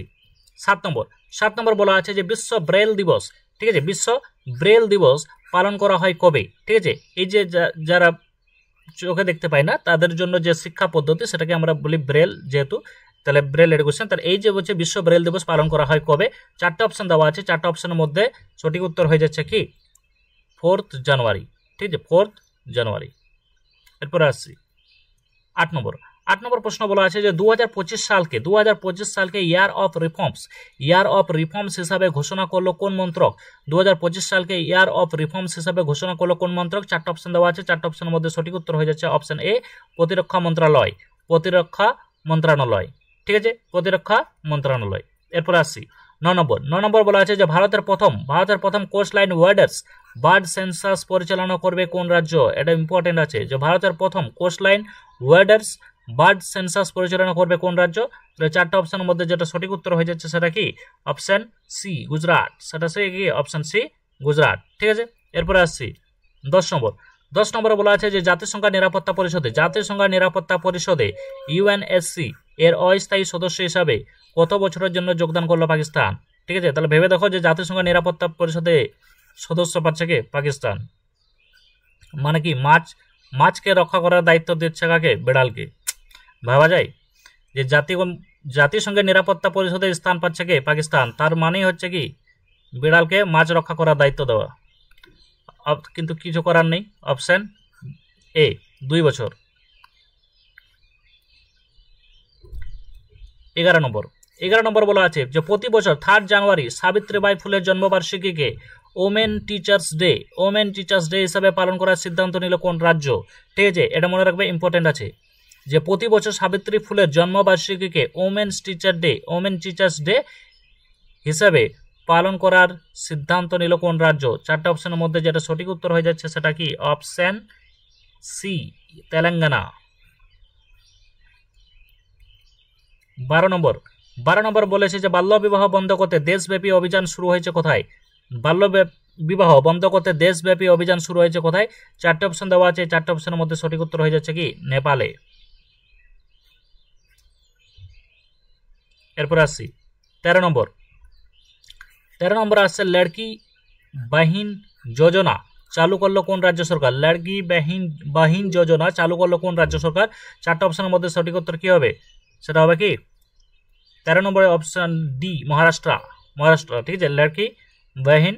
7 নম্বর। 7 নম্বর বলা আছে যে বিশ্ব ব্রেল দিবস, ঠিক আছে, বিশ্ব ব্রেল দিবস পালন করা হয় কবে? ঠিক আছে, এই যে যারা চোখে দেখতে পায় না তাদের জন্য যে শিক্ষা পদ্ধতি সেটাকে আমরা বলি ব্রেল, যেহেতু তাহলে ব্রেল এডুকেশন। তাহলে এই যে বলছে বিশ্ব ব্রেল দিবস পালন করা হয় কবে? চারটা অপশন দেওয়া আছে। চারটা অপশনের মধ্যে সঠিক উত্তর হয়ে যাচ্ছে কি? 4 জানুয়ারি। ঠিক আছে, 4 জানুয়ারি। এরপরে আসছি 8 নম্বর। 8 নম্বর প্রশ্ন বলা আছে যে 2025 সালকে ইয়ার অফ রিফর্মস হিসাবে ঘোষণা করলো কোন মন্ত্রক? 2025 সালকে ইয়ার অফ রিফর্মস হিসাবে ঘোষণা করলো কোন মন্ত্রক? 4টা অপশন দেওয়া আছে, 4টা অপশনের মধ্যে সঠিক উত্তর হয়ে যাচ্ছে অপশন এ প্রতিরক্ষা মন্ত্রণালয়। ঠিক আছে, প্রতিরক্ষা মন্ত্রণালয়। এরপর আসছি 9 নম্বর বলা আছে যে ভারতের প্রথম কোস্ট লাইন বার্ড সেন্সাস পরিচালনা করবে কোন রাজ্য? এটা ইম্পর্টেন্ট আছে যে ভারতের প্রথম কোস্ট লাইন বার্ড সেন্সাস পরিচালনা করবে কোন রাজ্য? তাহলে 4টা অপশনের মধ্যে যেটা সঠিক উত্তর হয়ে যাচ্ছে সেটা কি? Option C Gujarat. সেটা সে কি? Option C Gujarat. ঠিক আছে, এরপরে আসছি 10 নম্বরে বলা আছে যে জাতিসংঘ নিরাপত্তা পরিষদে ইউএনএসসি এর অস্থায়ী সদস্য হিসাবে কত বছরের জন্য যোগদান করলো পাকিস্তান? ঠিক আছে, তাহলে ভেবে দেখো যে জাতিসংঘ নিরাপত্তা পরিষদে সদস্য পাচ্ছে কে? পাকিস্তান। মানে কি মাছকে রক্ষা করার দায়িত্ব দিচ্ছে কাকে? বিড়ালকে। ভাবা যায় যে জাতিসংঘের নিরাপত্তা পরিষদে স্থান পাচ্ছে কে? পাকিস্তান। তার মানেই হচ্ছে কি বিড়ালকে মাছ রক্ষা করার দায়িত্ব দেওয়া। কিন্তু কিছু করার নেই, অপশন এ 2 বছর। 11 নম্বর বলা আছে যে প্রতি বছর 3 জানুয়ারি সাবিত্রীবাই ফুলের জন্মবার্ষিকীকে ওমেন টিচার্স ডে হিসাবে পালন করার সিদ্ধান্ত নিল কোন রাজ্য? ঠিক আছে, এটা মনে রাখবে, ইম্পর্টেন্ট আছে যে প্রতি বছর সাবিত্রী ফুলের জন্মবার্ষিকীকে ওমেন টিচার্স ডে হিসাবে পালন করার সিদ্ধান্ত নিল কোন রাজ্য? 4টা অপশনের মধ্যে যেটা সঠিক উত্তর হয়ে যাচ্ছে সেটা কি? Option C Telangana. 12 নম্বর বলেছে যে বাল্যবিবাহ বন্ধ করতে দেশব্যাপী অভিযান শুরু হয়েছে কোথায়? বাল্যবিবাহ বন্ধ করতে দেশব্যাপী অভিযান শুরু হয়েছে কোথায়? 4টে অপশন দেওয়া আছে, 4টে অপশনের মধ্যে সঠিক উত্তর হয়ে যাচ্ছে কি? নেপালে। এরপর আসছি 13 নম্বর আসছে লড়কি বাহিন যোজনা চালু করলো কোন রাজ্য সরকার? লড়কি বাহিন যোজনা চালু করলো কোন রাজ্য সরকার? 4টা অপশনের মধ্যে সঠিক উত্তর কি হবে? সেটা হবে কি 13 নম্বরে অপশন ডি মহারাষ্ট্র। ঠিক আছে, লড়কি বাহিন,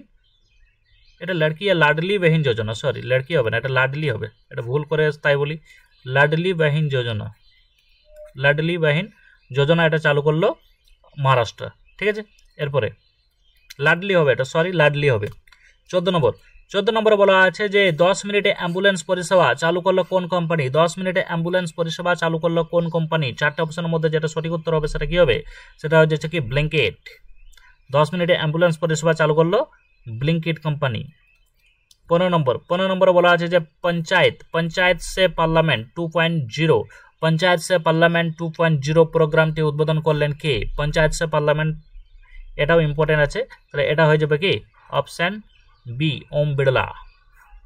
এটা লড়কি আর লাডলি বাহিন যোজনা, সরি লড়কি হবে না, এটা লাডলি হবে, এটা ভুল করে তাই বলি। লাডলি বাহিন যোজনা এটা চালু করলো মহারাষ্ট্র। ঠিক আছে, এরপরে লাডলি হবে, এটা সরি লাডলি হবে। 14 নম্বরে বলা আছে যে 10 মিনিটে অ্যাম্বুলেন্স পরিষেবা চালু করলো কোন কোম্পানি? 10 মিনিটে অ্যাম্বুলেন্স পরিষেবা চালু করলো কোন কোম্পানি? 4টে অপশনের মধ্যে যেটা সঠিক উত্তর হবে সেটা কি হবে? সেটা হচ্ছে কি ব্লিঙ্কিট। 10 মিনিটে অ্যাম্বুলেন্স পরিষেবা চালু করলো ব্লিঙ্কিট কোম্পানি। 15 নম্বরে বলা আছে যে পঞ্চায়েত সে পার্লামেন্ট 2.0 প্রোগ্রামটি উদ্বোধন করলেন কে? পঞ্চায়েত সে পার্লামেন্ট, এটাও ইম্পর্টেন্ট আছে, তাহলে এটা হয়ে যাবে কি? Option B Om Birla.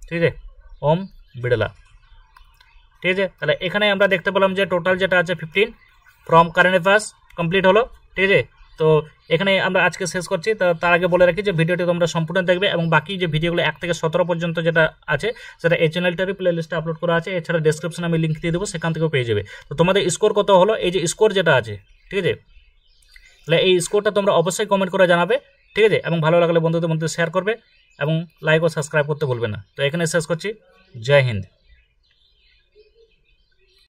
ঠিক আছে, ওম বিড়লা। ঠিক আছে, তাহলে এখানে আমরা দেখতে পেলাম যে টোটাল যেটা আছে 15 ফ্রম কারেন্ট অ্যাফেয়ার্স কমপ্লিট হলো। ঠিক আছে, তো এখানে আমরা আজকে শেষ করছি। তার আগে বলে রাখি যে ভিডিওটি তোমরা সম্পূর্ণ দেখবে এবং বাকি যে ভিডিওগুলো 1 থেকে 17 পর্যন্ত যেটা আছে সেটা এই চ্যানেলটারই প্লেলিস্টে আপলোড করা আছে। এছাড়া ডেসক্রিপশনে আমি লিঙ্ক দিয়ে দেবো, সেখান থেকেও পেয়ে যাবে। তো তোমাদের স্কোর কত হলো, এই যে স্কোর যেটা আছে, ঠিক আছে, তাহলে এই স্কোরটা তোমরা অবশ্যই কমেন্ট করে জানাবে। ঠিক আছে, এবং ভালো লাগলে বন্ধুদের মধ্যে শেয়ার করবে এবং লাইক ও সাবস্ক্রাইব করতে ভুলবে না। তো এখানে শেষ করছি। জয় হিন্দ।